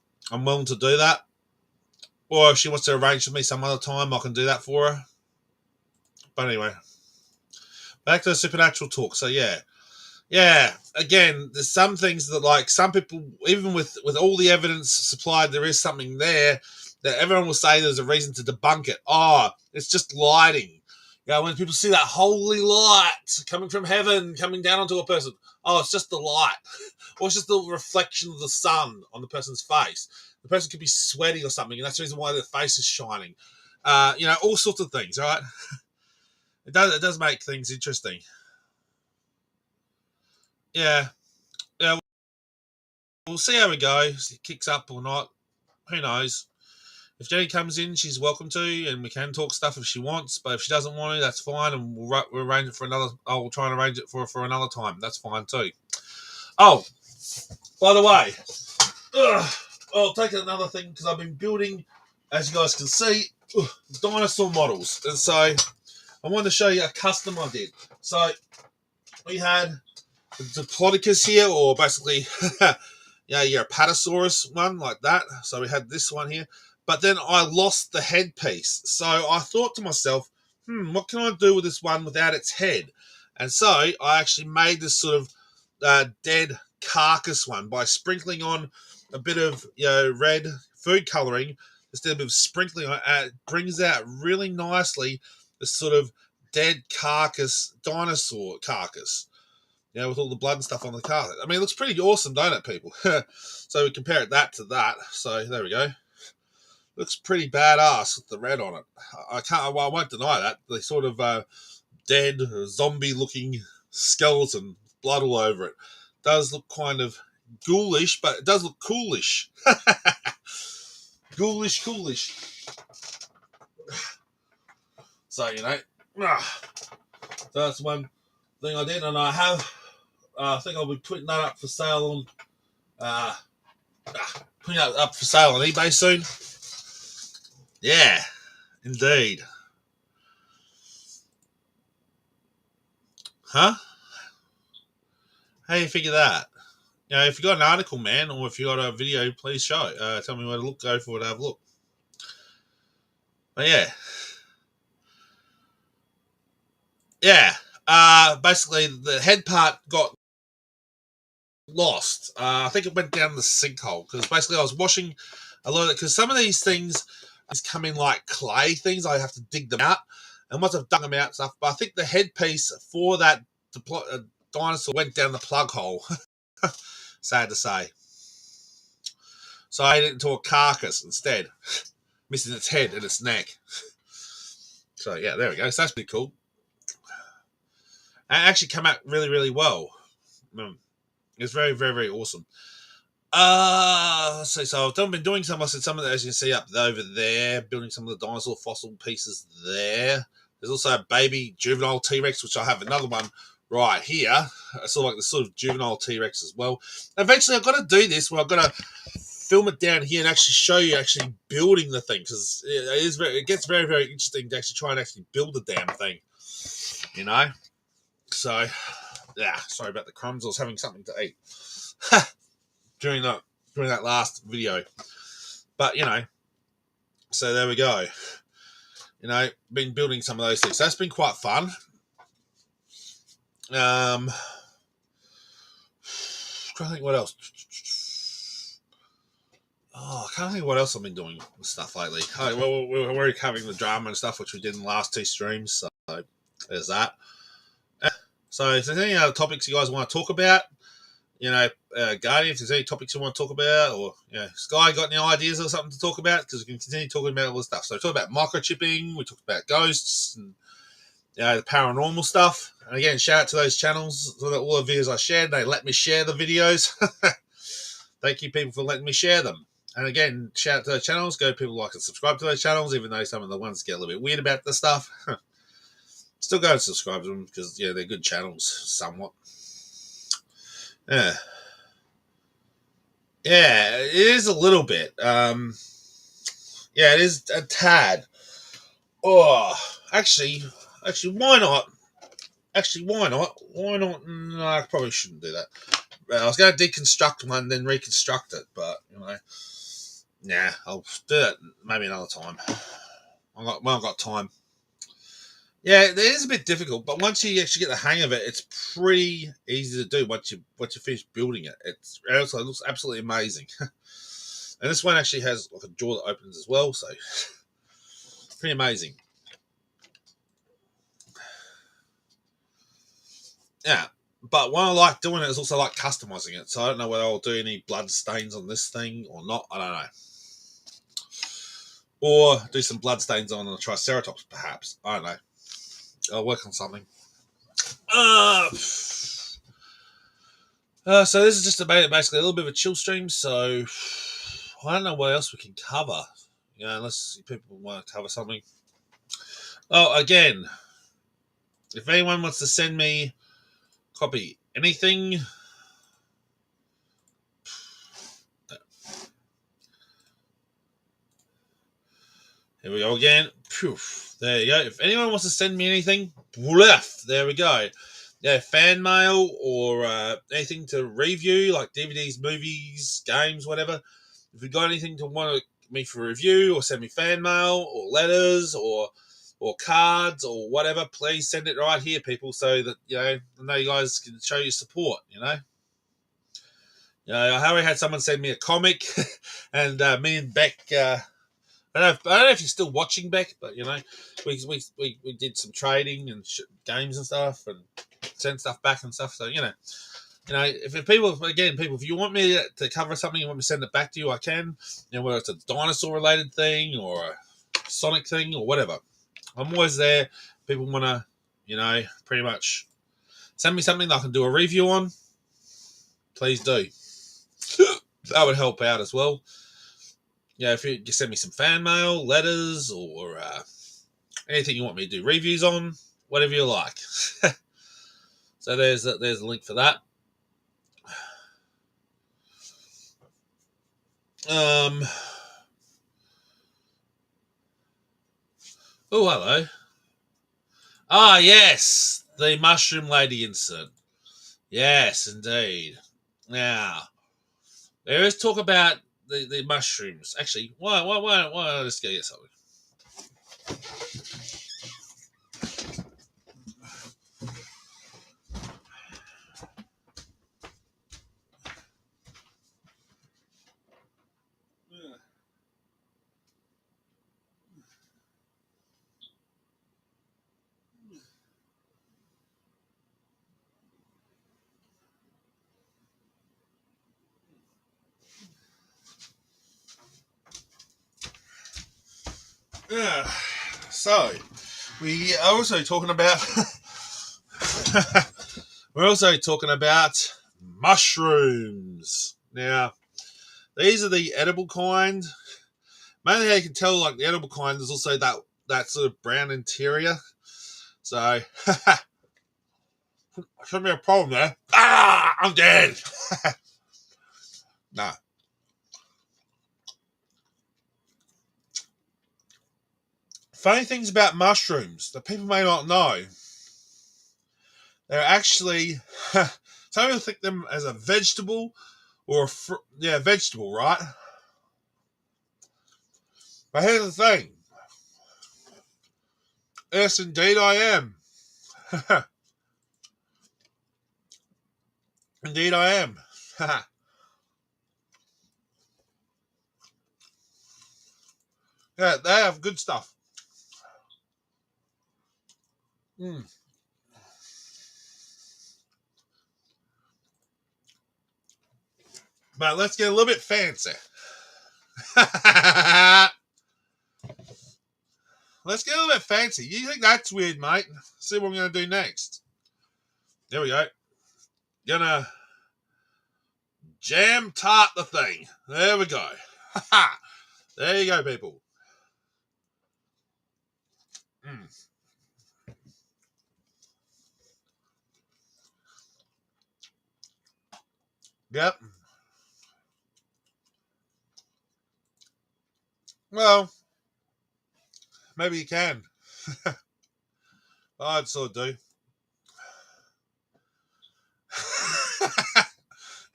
willing to do that. Or if she wants to arrange for me some other time, I can do that for her. But anyway, back to the supernatural talk. So yeah. Again, there's some things that, like, some people, even with all the evidence supplied, there is something there that everyone will say there's a reason to debunk it. Oh, it's just lighting. When people see that holy light coming from heaven, coming down onto a person, oh, it's just the light. Or it's just the reflection of the sun on the person's face. The person could be sweating or something, and that's the reason why their face is shining. All sorts of things, all right? It does make things interesting. Yeah. We'll see how we go. If it kicks up or not. Who knows? If Jenny comes in, she's welcome to, and we can talk stuff if she wants. But if she doesn't want to, that's fine, and we'll arrange it for another. I'll try and arrange it for another time. That's fine too. Oh, by the way, I'll take another thing because I've been building, as you guys can see, dinosaur models, and so I wanted to show you a custom I did. So we had Diplodocus here, or basically, yeah, you're a Patasaurus one like that. So we had this one here, but then I lost the headpiece. So I thought to myself, what can I do with this one without its head? And so I actually made this sort of dead carcass one by sprinkling on a bit of red food coloring. Just a bit of sprinkling on it, it brings out really nicely this sort of dead carcass, dinosaur carcass. With all the blood and stuff on the car. I mean, it looks pretty awesome, don't it, people? So we compare that to that. So there we go. Looks pretty badass with the red on it. I won't deny that. The sort of dead, zombie-looking skeleton, blood all over it, does look kind of ghoulish, but it does look coolish. Ghoulish. So, that's one thing I did, and I have. I think I'll be putting that up for sale on eBay soon. Yeah, indeed. Huh? How do you figure that? If you got an article, man, or if you got a video, please show. Tell me where to look. Go for it. Have a look. But yeah. Basically, the head part got lost. I think it went down the sinkhole because basically I was washing a lot of it, because some of these things come in like clay things. I have to dig them out, and once I've dug them out and stuff, but I think the headpiece for that dinosaur went down the plug hole. Sad to say. So I ate it into a carcass instead, missing its head and its neck. So yeah, there we go. So that's pretty cool. And it actually came out really, really well. It's very, very, very awesome. So I've been doing some of that, as you can see up over there, building some of the dinosaur fossil pieces there. There's also a baby juvenile T-Rex, which I have another one right here. I saw like the sort of juvenile T-Rex as well. Eventually I've got to do this where I've got to film it down here and actually show you actually building the thing, because it gets very, very interesting to actually try and actually build the damn thing. So yeah, sorry about the crumbs. I was having something to eat during that last video, but so there we go. Been building some of those things. So that's been quite fun. Trying to think what else. I can't think what else I've been doing with stuff lately. Well, we're already covering the drama and stuff, which we did in the last 2 streams. So there's that. So if there's any other topics you guys want to talk about, Guardian, if there's any topics you want to talk about, or Sky got any ideas or something to talk about, because we can continue talking about all this stuff. So we talked about microchipping, we talked about ghosts, and the paranormal stuff. And again, shout out to those channels, all the videos I shared. They let me share the videos. Thank you, people, for letting me share them. And again, shout out to those channels. Go, people like and subscribe to those channels, even though some of the ones get a little bit weird about the stuff. Still go and subscribe to them, because they're good channels, somewhat. Yeah, it is a little bit. It is a tad. Actually, why not? Why not? No, I probably shouldn't do that. I was going to deconstruct one, then reconstruct it, but I'll do that maybe another time. I've got time. Yeah, it is a bit difficult, but once you actually get the hang of it, it's pretty easy to do once you finish building it. It looks absolutely amazing. And this one actually has like a door that opens as well, so pretty amazing. Yeah, but what I like doing it is also like customizing it. So I don't know whether I'll do any blood stains on this thing or not. I don't know. Or do some blood stains on a Triceratops, perhaps. I don't know. I'll work on something. So this is just basically a little bit of a chill stream. So I don't know what else we can cover. Unless people want to cover something. Oh, again, if anyone wants to send me copy anything, here we go again. Poof. There you go. If anyone wants to send me anything, there we go. fan mail or anything to review, like DVDs, movies, games, whatever. If you've got anything to want me for review, or send me fan mail or letters or cards or whatever, please send it right here, people, so that I know you guys can show your support. I already had someone send me a comic, and me and Beck. I don't know if you're still watching, Beck, but we did some trading and games and stuff, and send stuff back and stuff. So if people, if you want me to cover something, you want me to send it back to you, I can. Whether it's a dinosaur related thing or a Sonic thing or whatever, I'm always there. People want to, pretty much send me something that I can do a review on. Please do. That would help out as well. If you just send me some fan mail, letters, or anything you want me to do reviews on, whatever you like. So there's a link for that. Oh, hello. Ah, yes, the mushroom lady incident. Yes, indeed. Now, there is talk about the mushrooms. Actually, why don't I just go get something? Yeah. So, we are also talking about mushrooms. Now, these are the edible kind. Mainly how you can tell, like, the edible kind, there's also that sort of brown interior. So, shouldn't be a problem there. Ah, I'm dead. No. Funny things about mushrooms that people may not know. They're actually, some people think them as a vegetable or vegetable, right? But here's the thing. Yes, indeed I am. Indeed I am. Yeah, they have good stuff. But let's get a little bit fancy. Let's get a little bit fancy. You think that's weird, mate? See what I'm going to do next. There we go. Gonna jam tart the thing. There we go. There you go, people. Yep. Well, maybe you can. I'd sort of do.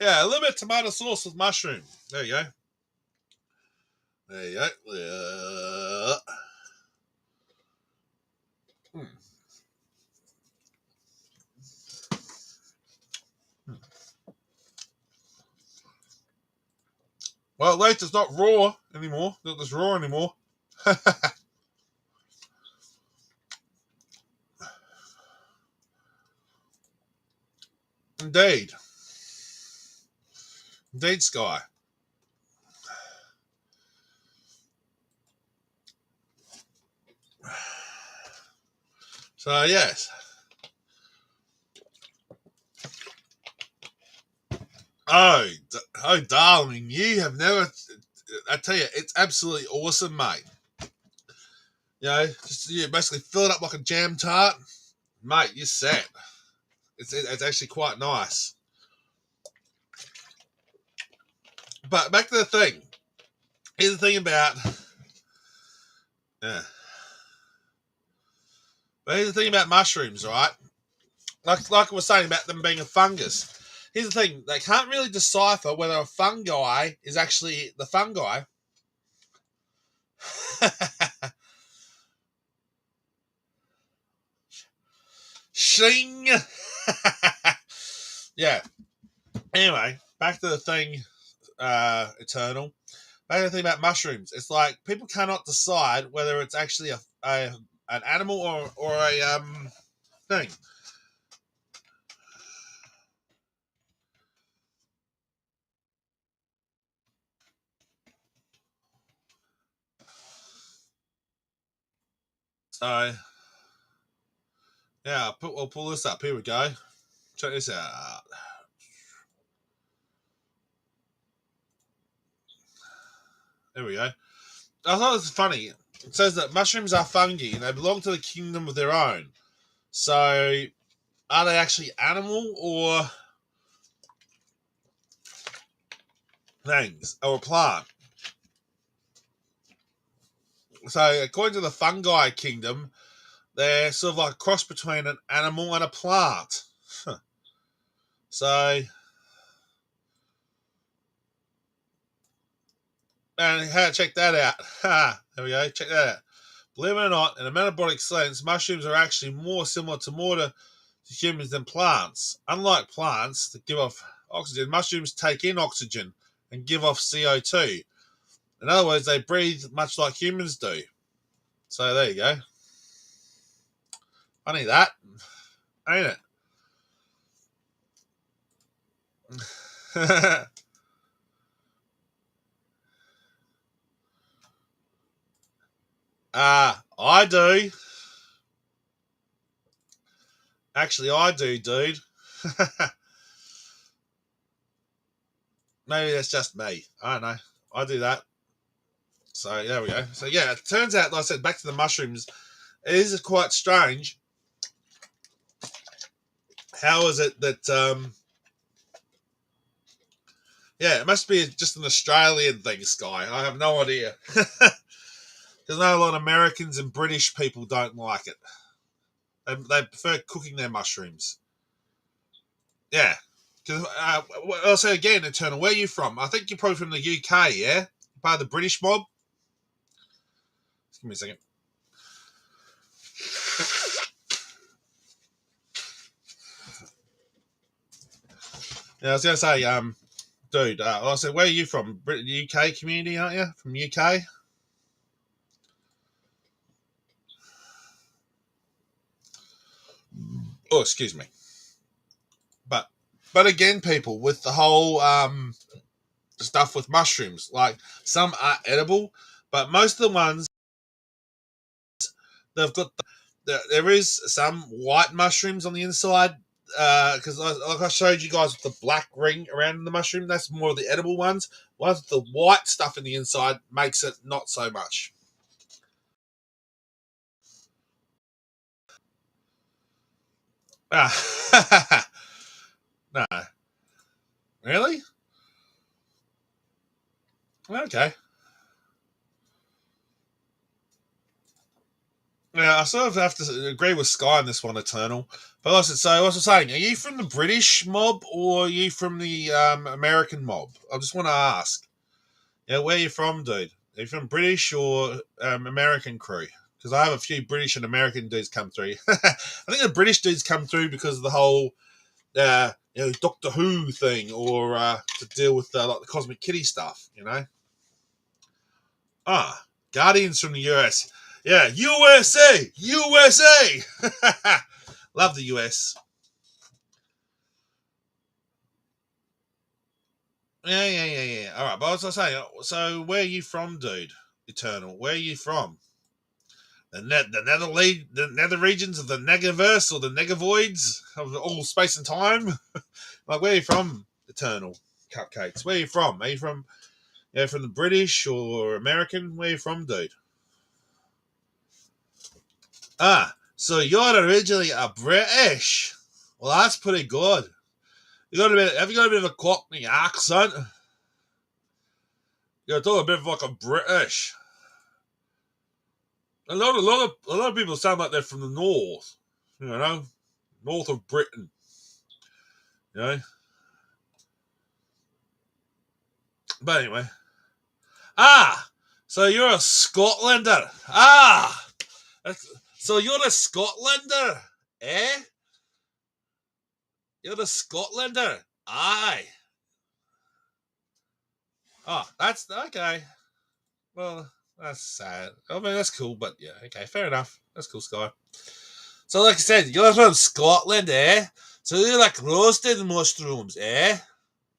Yeah, a little bit of tomato sauce with mushroom. There you go. There you go. Well, at least it's not raw anymore. Not this raw anymore. Indeed. Indeed, Sky. So, yes. Oh, darling, you have never... I tell you, it's absolutely awesome, mate. You basically fill it up like a jam tart. Mate, you're set. It's actually quite nice. But back to the thing. Here's the thing about... Yeah. But here's the thing about mushrooms, right? like I was saying about them being a fungus. Here's the thing: they can't really decipher whether a fungi is actually the fungi. Shing. Yeah. Anyway, back to the thing, Eternal. Back to the thing about mushrooms. It's like people cannot decide whether it's actually an animal or a thing. So yeah, we'll pull this up. Here we go. Check this out. There we go. I thought it was funny. It says that mushrooms are fungi and they belong to the kingdom of their own. So, are they actually animal or things or a plant? So, according to the fungi kingdom, they're sort of like a cross between an animal and a plant. Huh. So, and check that out. There we go. Check that out. Believe it or not, in a metabolic sense, mushrooms are actually more similar to humans than plants. Unlike plants that give off oxygen, mushrooms take in oxygen and give off CO2. In other words, they breathe much like humans do. So there you go. Funny that, ain't it? I do. Actually, I do, dude. Maybe that's just me. I don't know. I do that. So there we go. So yeah, it turns out, like I said, back to the mushrooms, it is quite strange. How is it that yeah, it must be just an Australian thing, Sky. I have no idea. Because I know a lot of Americans and British people don't like it. They prefer cooking their mushrooms. Yeah. Because I'll say again, Eternal, where are you from? I think you're probably from the UK, yeah? Part of the British mob? Just give me a second. Yeah, I was going to say, dude, I said, where are you from? UK community, aren't you? From UK? Oh, excuse me. But again, people, with the whole stuff with mushrooms, like some are edible, but most of the ones they've got there is some white mushrooms on the inside, because like I showed you guys with the black ring around the mushroom, that's more of the edible ones. Ones with the white stuff in the inside makes it not so much. No. Really? Okay. Yeah, I sort of have to agree with Sky on this one, Eternal. But like I said, so I was saying, are you from the British mob or are you from the American mob? I just want to ask. Yeah, where are you from, dude? Are you from British or American crew? Because I have a few British and American dudes come through. I think the British dudes come through because of the whole Doctor Who thing, or to deal with like the Cosmic Kitty stuff, you know? Guardians from the US. Yeah, USA! USA! Love the US. Yeah. All right, but as I say, so where are you from, dude? Eternal, where are you from? The nether regions of the Negaverse or the Negavoids of all space and time? Like, where are you from, Eternal Cupcakes? Where are you from? Are you from the British or American? Where are you from, dude? So you're originally a British. Well, that's pretty good. Have you got a bit of a Cockney accent? You talk a bit of like a British. A lot of people sound like they're from the north. You know, north of Britain. You know? But anyway. So you're a Scotlander. So you're a Scotlander, eh? You're a Scotlander. Aye. Oh, that's okay. Well, that's sad. I mean, that's cool, but yeah, okay, fair enough. That's cool, Sky. So, like I said, you're from Scotland, eh? So you like roasted mushrooms, eh?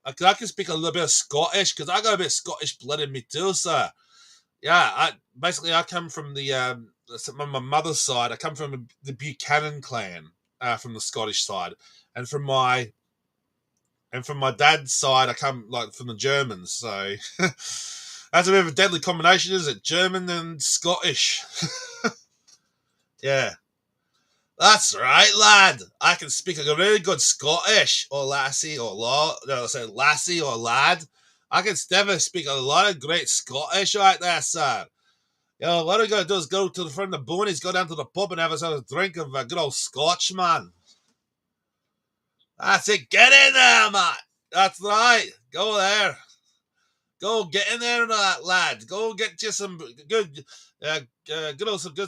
I can speak a little bit of Scottish because I got a bit of Scottish blood in me too, sir. Yeah, I come from the my mother's side. I come from the Buchanan clan, from the Scottish side, and from my dad's side, I come like from the Germans. So that's a bit of a deadly combination, is it? German and Scottish. Yeah, that's right, lad. I can speak a really good Scottish, or lassie, or lassie or lad. I can definitely speak a lot of great Scottish right there, sir. You know, what I gotta do is go to the front of the boonies, go down to the pub and have a drink of a good old Scotch, man. That's it. Get in there, man. That's right. Go there. Go get in there, lad. Go get you some good,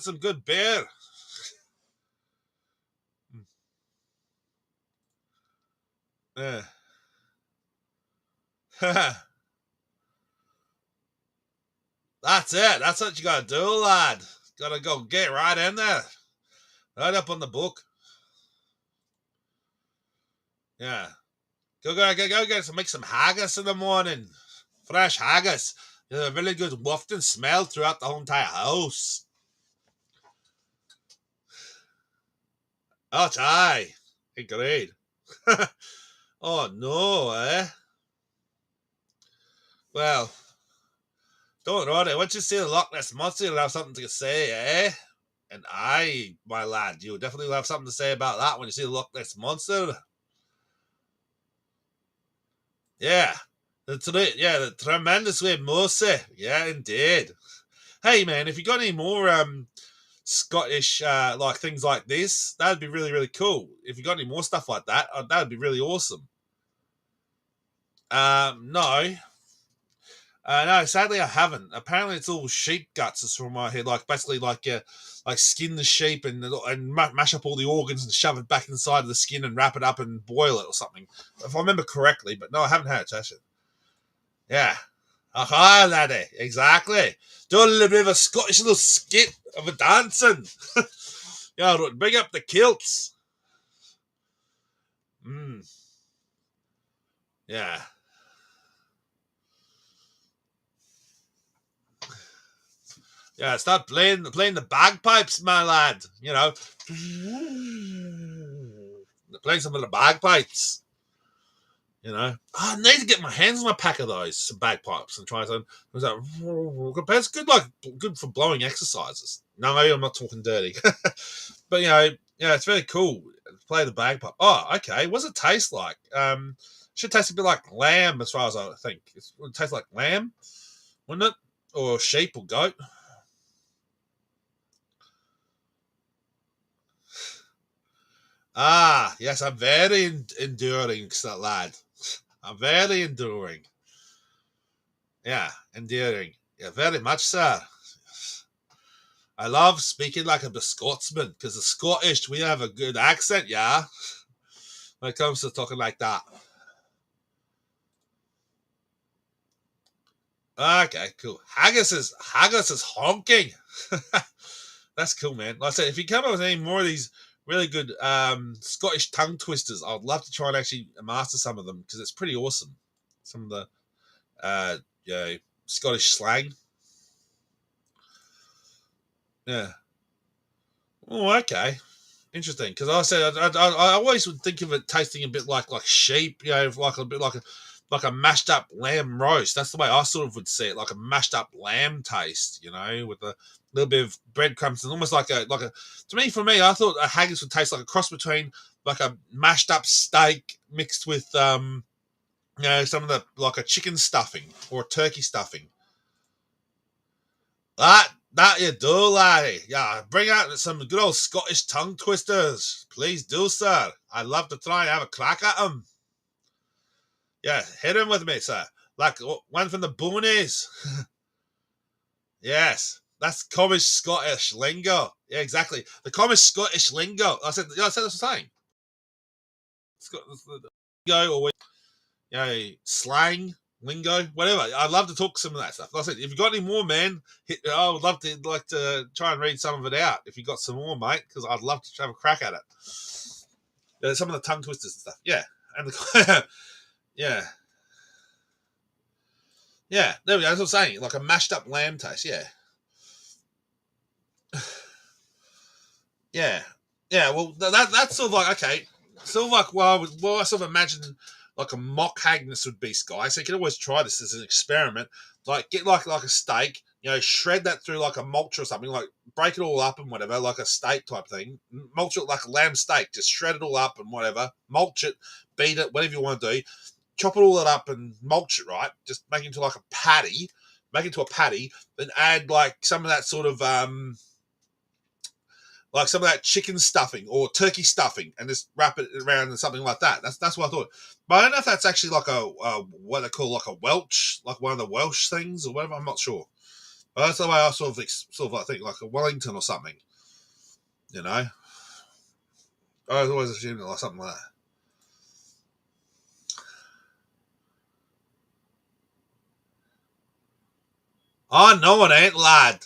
some good beer. Yeah. That's it. That's what you gotta do, lad. Gotta go get right in there. Right up on the book. Yeah. Go get make some haggis in the morning. Fresh haggis. There's a really good wafting smell throughout the whole entire house. Oh, aye. Agreed. Oh, no, eh? Well, don't worry. Once you see the Loch Ness Monster, you'll have something to say, eh? And I, my lad, you definitely will have something to say about that when you see the Loch Ness Monster. Yeah. The tremendous way mercy. Yeah, indeed. Hey, man, if you got any more Scottish like things like this, that'd be really, really cool. If you got any more stuff like that, that'd be really awesome. No. No, sadly I haven't. Apparently it's all sheep guts is from my head, like basically like skin the sheep and mash up all the organs and shove it back inside of the skin and wrap it up and boil it or something. If I remember correctly, but no, I haven't had it, Tasha. Yeah. Aha, laddie, exactly. Do a little bit of a Scottish little skit of a dancing. Yeah, bring up the kilts. Yeah. Yeah, start playing the bagpipes, my lad. You know, playing some of the bagpipes. You know, I need to get my hands on a pack of those, some bagpipes, and try some. It's good, good for blowing exercises. No, maybe I'm not talking dirty, but yeah, it's very cool. Play the bagpipe. Oh, okay. What does it taste like? Should taste a bit like lamb, as far as I think. It would taste like lamb, wouldn't it? Or sheep or goat. Yes, I'm very enduring, lad. I'm very enduring. Yeah, enduring. Yeah, very much, sir. I love speaking like a Scotsman, because the Scottish, we have a good accent, yeah, when it comes to talking like that. Okay, cool. Haggis is honking. That's cool, man. Like I said, if you come up with any more of these really good Scottish tongue twisters, I'd love to try and actually master some of them, because it's pretty awesome. Some of the Scottish slang. Yeah. Oh, okay. Interesting. Because I said I always would think of it tasting a bit like sheep, like a bit like a mashed up lamb roast. That's the way I sort of would see it, like a mashed up lamb taste, with a little bit of breadcrumbs and almost like a. For me, I thought a haggis would taste like a cross between like a mashed up steak mixed with some of the like a chicken stuffing or a turkey stuffing. That you do, laddie. Yeah, bring out some good old Scottish tongue twisters. Please do, sir. I'd love to try and have a crack at them. Yeah, hit him with me, sir. Like one from the boonies. Yes, that's common Scottish lingo. Yeah, exactly. The common Scottish lingo. I said that's the same. Lingo or slang, lingo, whatever. I'd love to talk some of that stuff. Like I said, if you got any more, man, I would love to try and read some of it out. If you got some more, mate, because I'd love to have a crack at it. Some of the tongue twisters and stuff. Yeah, and the yeah. Yeah, there we go. That's what I'm saying. Like a mashed up lamb taste. Yeah. Yeah. Yeah. Well, that's sort of like, okay. Sort of like, well, I sort of imagine like a mock Hagness would be, Sky. So you can always try this as an experiment. Like, get like a steak, shred that through like a mulch or something, like break it all up and whatever, like a steak type thing. Mulch it like a lamb steak. Just shred it all up and whatever. Mulch it, beat it, whatever you want to do. Chop it all up and mulch it, right? Just make it into like a patty. Make it into a patty. Then add like some of that sort of like some of that chicken stuffing or turkey stuffing, and just wrap it around and something like that. That's what I thought. But I don't know if that's actually like a what they call like a Welsh, like one of the Welsh things or whatever. I'm not sure. But that's the way I sort of like think like a Wellington or something. I always assumed it like something like that. Oh, no, it ain't, lad.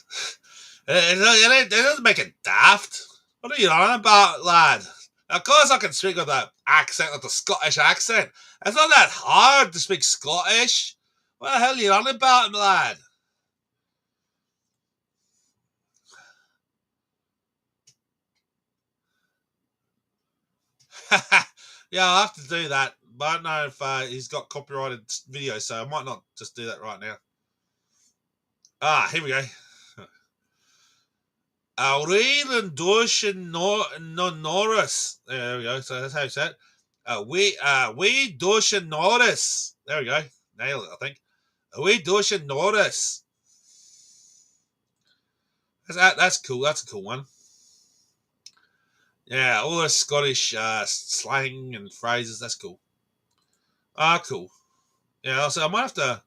It doesn't make it daft. What are you on about, lad? Of course I can speak with that accent, with the Scottish accent. It's not that hard to speak Scottish. What the hell are you on about, lad? Yeah, I'll have to do that. But I don't know if he's got copyrighted video, so I might not just do that right now. Here we go. Read and Dosh and Norris. There we go. So that's how you say it. We Dosh and Norris. There we go. Nailed it, I think. We Dosh and Norris. That's cool. That's a cool one. Yeah, all the Scottish slang and phrases. That's cool. Cool. Yeah, so I might have to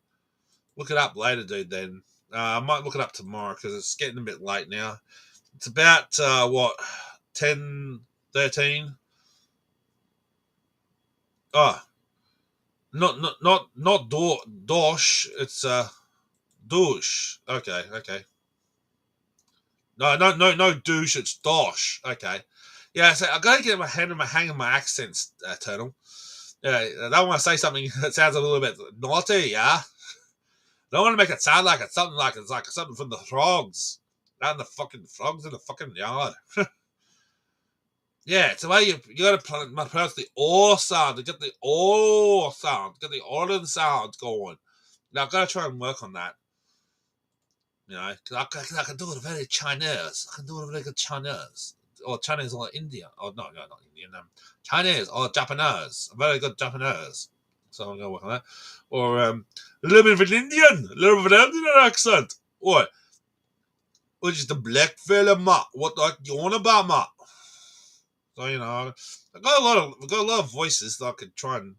look it up later, dude, then. I might look it up tomorrow because it's getting a bit late now. It's about, 10, 13? Oh, not Dosh. It's, douche. Okay. No douche. It's Dosh. Okay. Yeah, so I gotta get my hang of my accents, Turtle. Yeah, I don't want to say something that sounds a little bit naughty, yeah? I don't want to make it sound like it's something from the frogs. Not in the fucking frogs in the fucking yard. Yeah, it's the way you got to pronounce the O sound to get the O sound, get the Orlan sound going. Now I've got to try and work on that. Because I can do it very Chinese. I can do it very good Chinese. Or Chinese or Indian. Oh, no, not Indian. Chinese or Japanese. Very good Japanese. So I'm going to work on that. Or a little bit of an Indian. A little bit of an Indian accent. Or just the black fella, ma. What you on about, ma? So, I've got a lot of voices that I could try and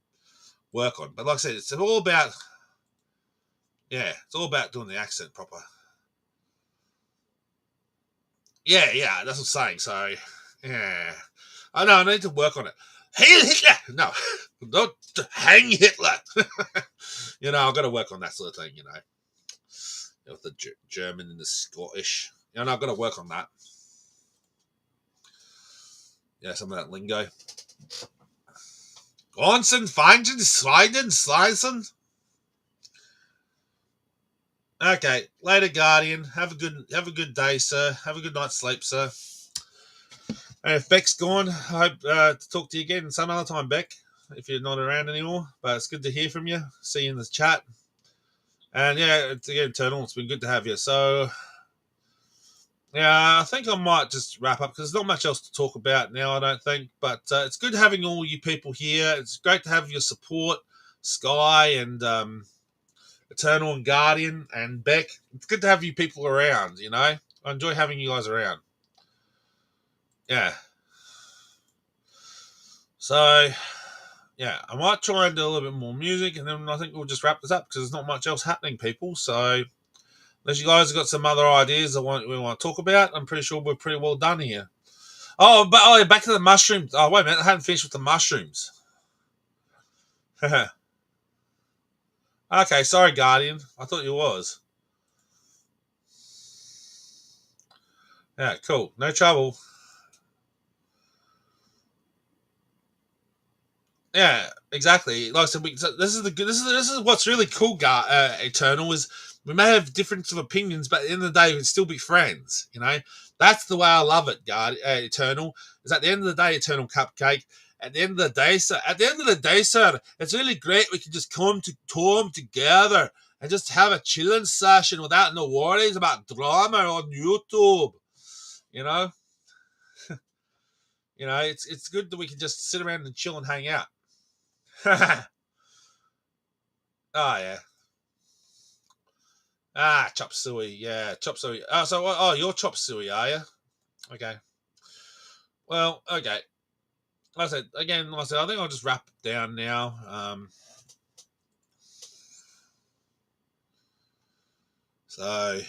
work on. But like I said, it's all about doing the accent proper. Yeah, that's what I'm saying. So, yeah. I know, I need to work on it. Hail Hitler! No, don't hang Hitler! I've got to work on that sort of thing, with the German and the Scottish. I've got to work on that. Yeah, some of that lingo. Gonsen, Feinchen, Sliden. Okay, later, Guardian. Have a good day, sir. Have a good night's sleep, sir. And if Beck's gone, I hope to talk to you again some other time, Beck, if you're not around anymore. But it's good to hear from you. See you in the chat. And yeah, it's again, Eternal. It's been good to have you. So, yeah, I think I might just wrap up because there's not much else to talk about now, I don't think. But it's good having all you people here. It's great to have your support, Sky and Eternal and Guardian and Beck. It's good to have you people around, I enjoy having you guys around. Yeah. So, yeah, I might try and do a little bit more music, and then I think we'll just wrap this up because there's not much else happening, people. So, unless you guys have got some other ideas we want to talk about, I'm pretty sure we're pretty well done here. Oh, but back to the mushrooms. Oh, wait a minute, I hadn't finished with the mushrooms. Okay, sorry, Guardian. I thought you was. Yeah, cool. No trouble. Yeah, exactly. Like I said, this is what's really cool, Eternal, is we may have difference of opinions, but at the end of the day, we'd still be friends. You know, that's the way I love it, Eternal. Is at the end of the day, Eternal Cupcake. At the end of the day, sir, it's really great we can just come together and just have a chilling session without no worries about drama on YouTube. You know, it's good that we can just sit around and chill and hang out. Oh yeah. Chop suey. Yeah, chop suey. You're chop suey, are you? Okay. Well, okay. Like I said, I think I'll just wrap it down now. So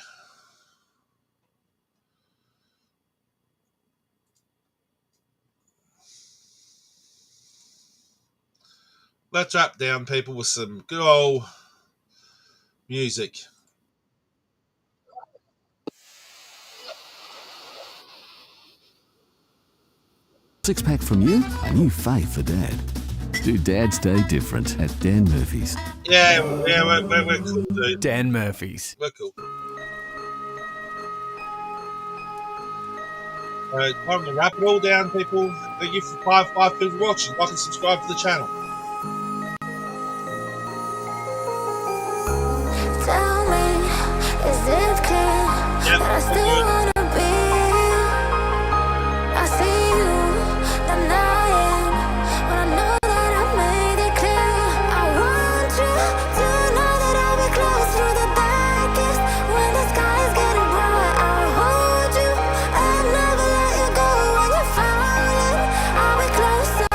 let's wrap down, people, with some good old music. Six-pack from you, a new fave for Dad. Do Dad's Day different at Dan Murphy's. Yeah, we're cool, dude. Dan Murphy's. We're cool. Time to wrap it all down, people. Thank you for five people watching. Like and subscribe to the channel. Tell me, is it clear that I still wanna be? I see you denying when I know that I made it clear. I want you to know that I'll be close through the darkest when the sky's getting bright. I'll hold you and never let you go when you're falling. I'll be closer.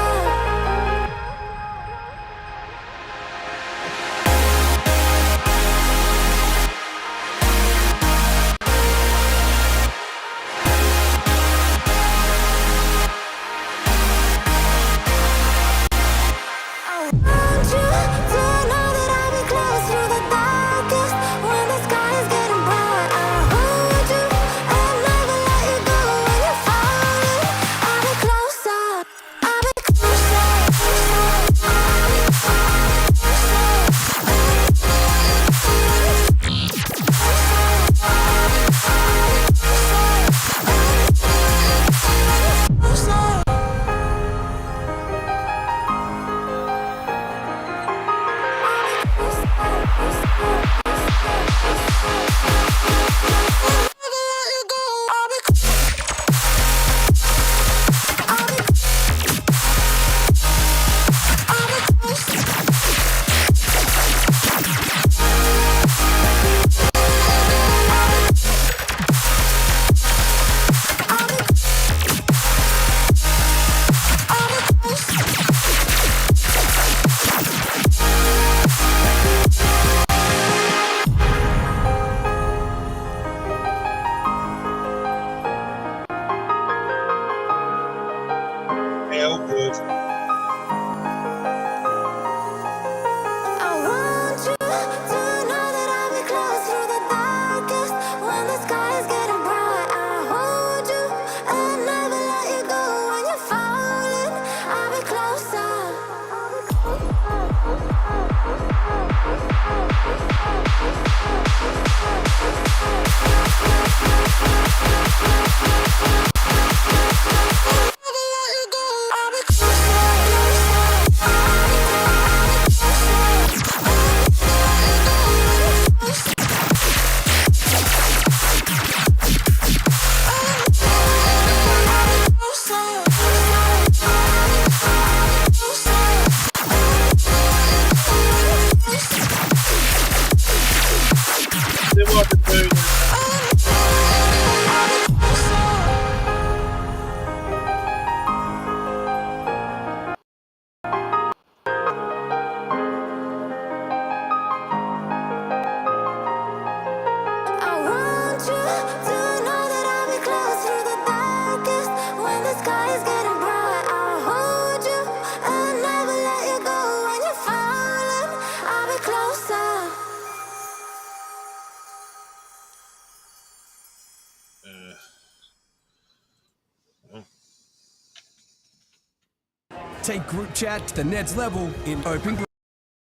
Take group chat to the next level in open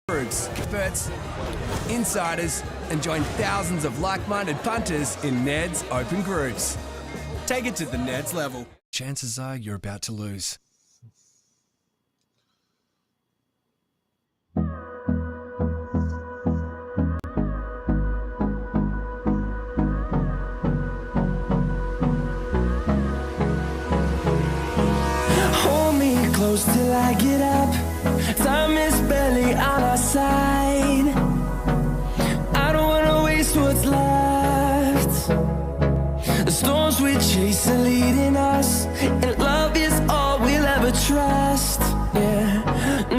groups. Experts, insiders, and join thousands of like-minded punters in Ned's open groups. Take it to the next level. Chances are you're about to lose. Hold me close till I get up. Time is barely on our side. I don't wanna waste what's left. The storms we chase are leading us, and love is all we'll ever trust. Yeah,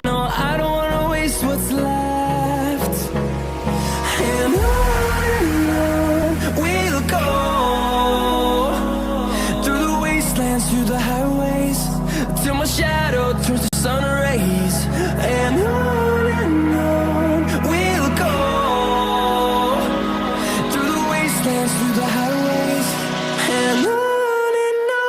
no, I don't wanna waste what's left. And on we'll go, through the wastelands, through the highways, till my shadow turns to sun rays. And on we'll go, through the wastelands, through the highways, and on we'll go.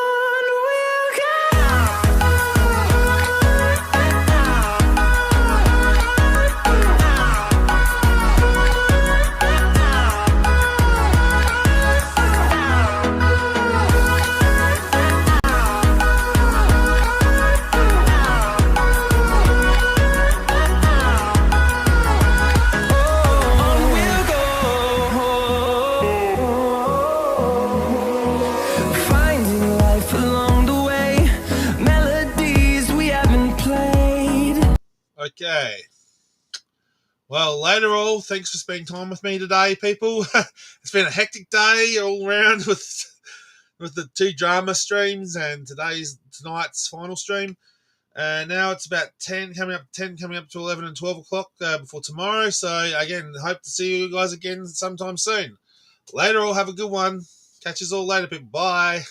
Finding life along the way, melodies we haven't played. Okay. Well, later all, thanks for spending time with me today, people. It's been a hectic day all round with the 2 drama streams and tonight's final stream. Now it's about 10 coming up to 11 and 12 o'clock before tomorrow. So again, hope to see you guys again sometime soon. Later all, have a good one. Catch us all later, people. Bye.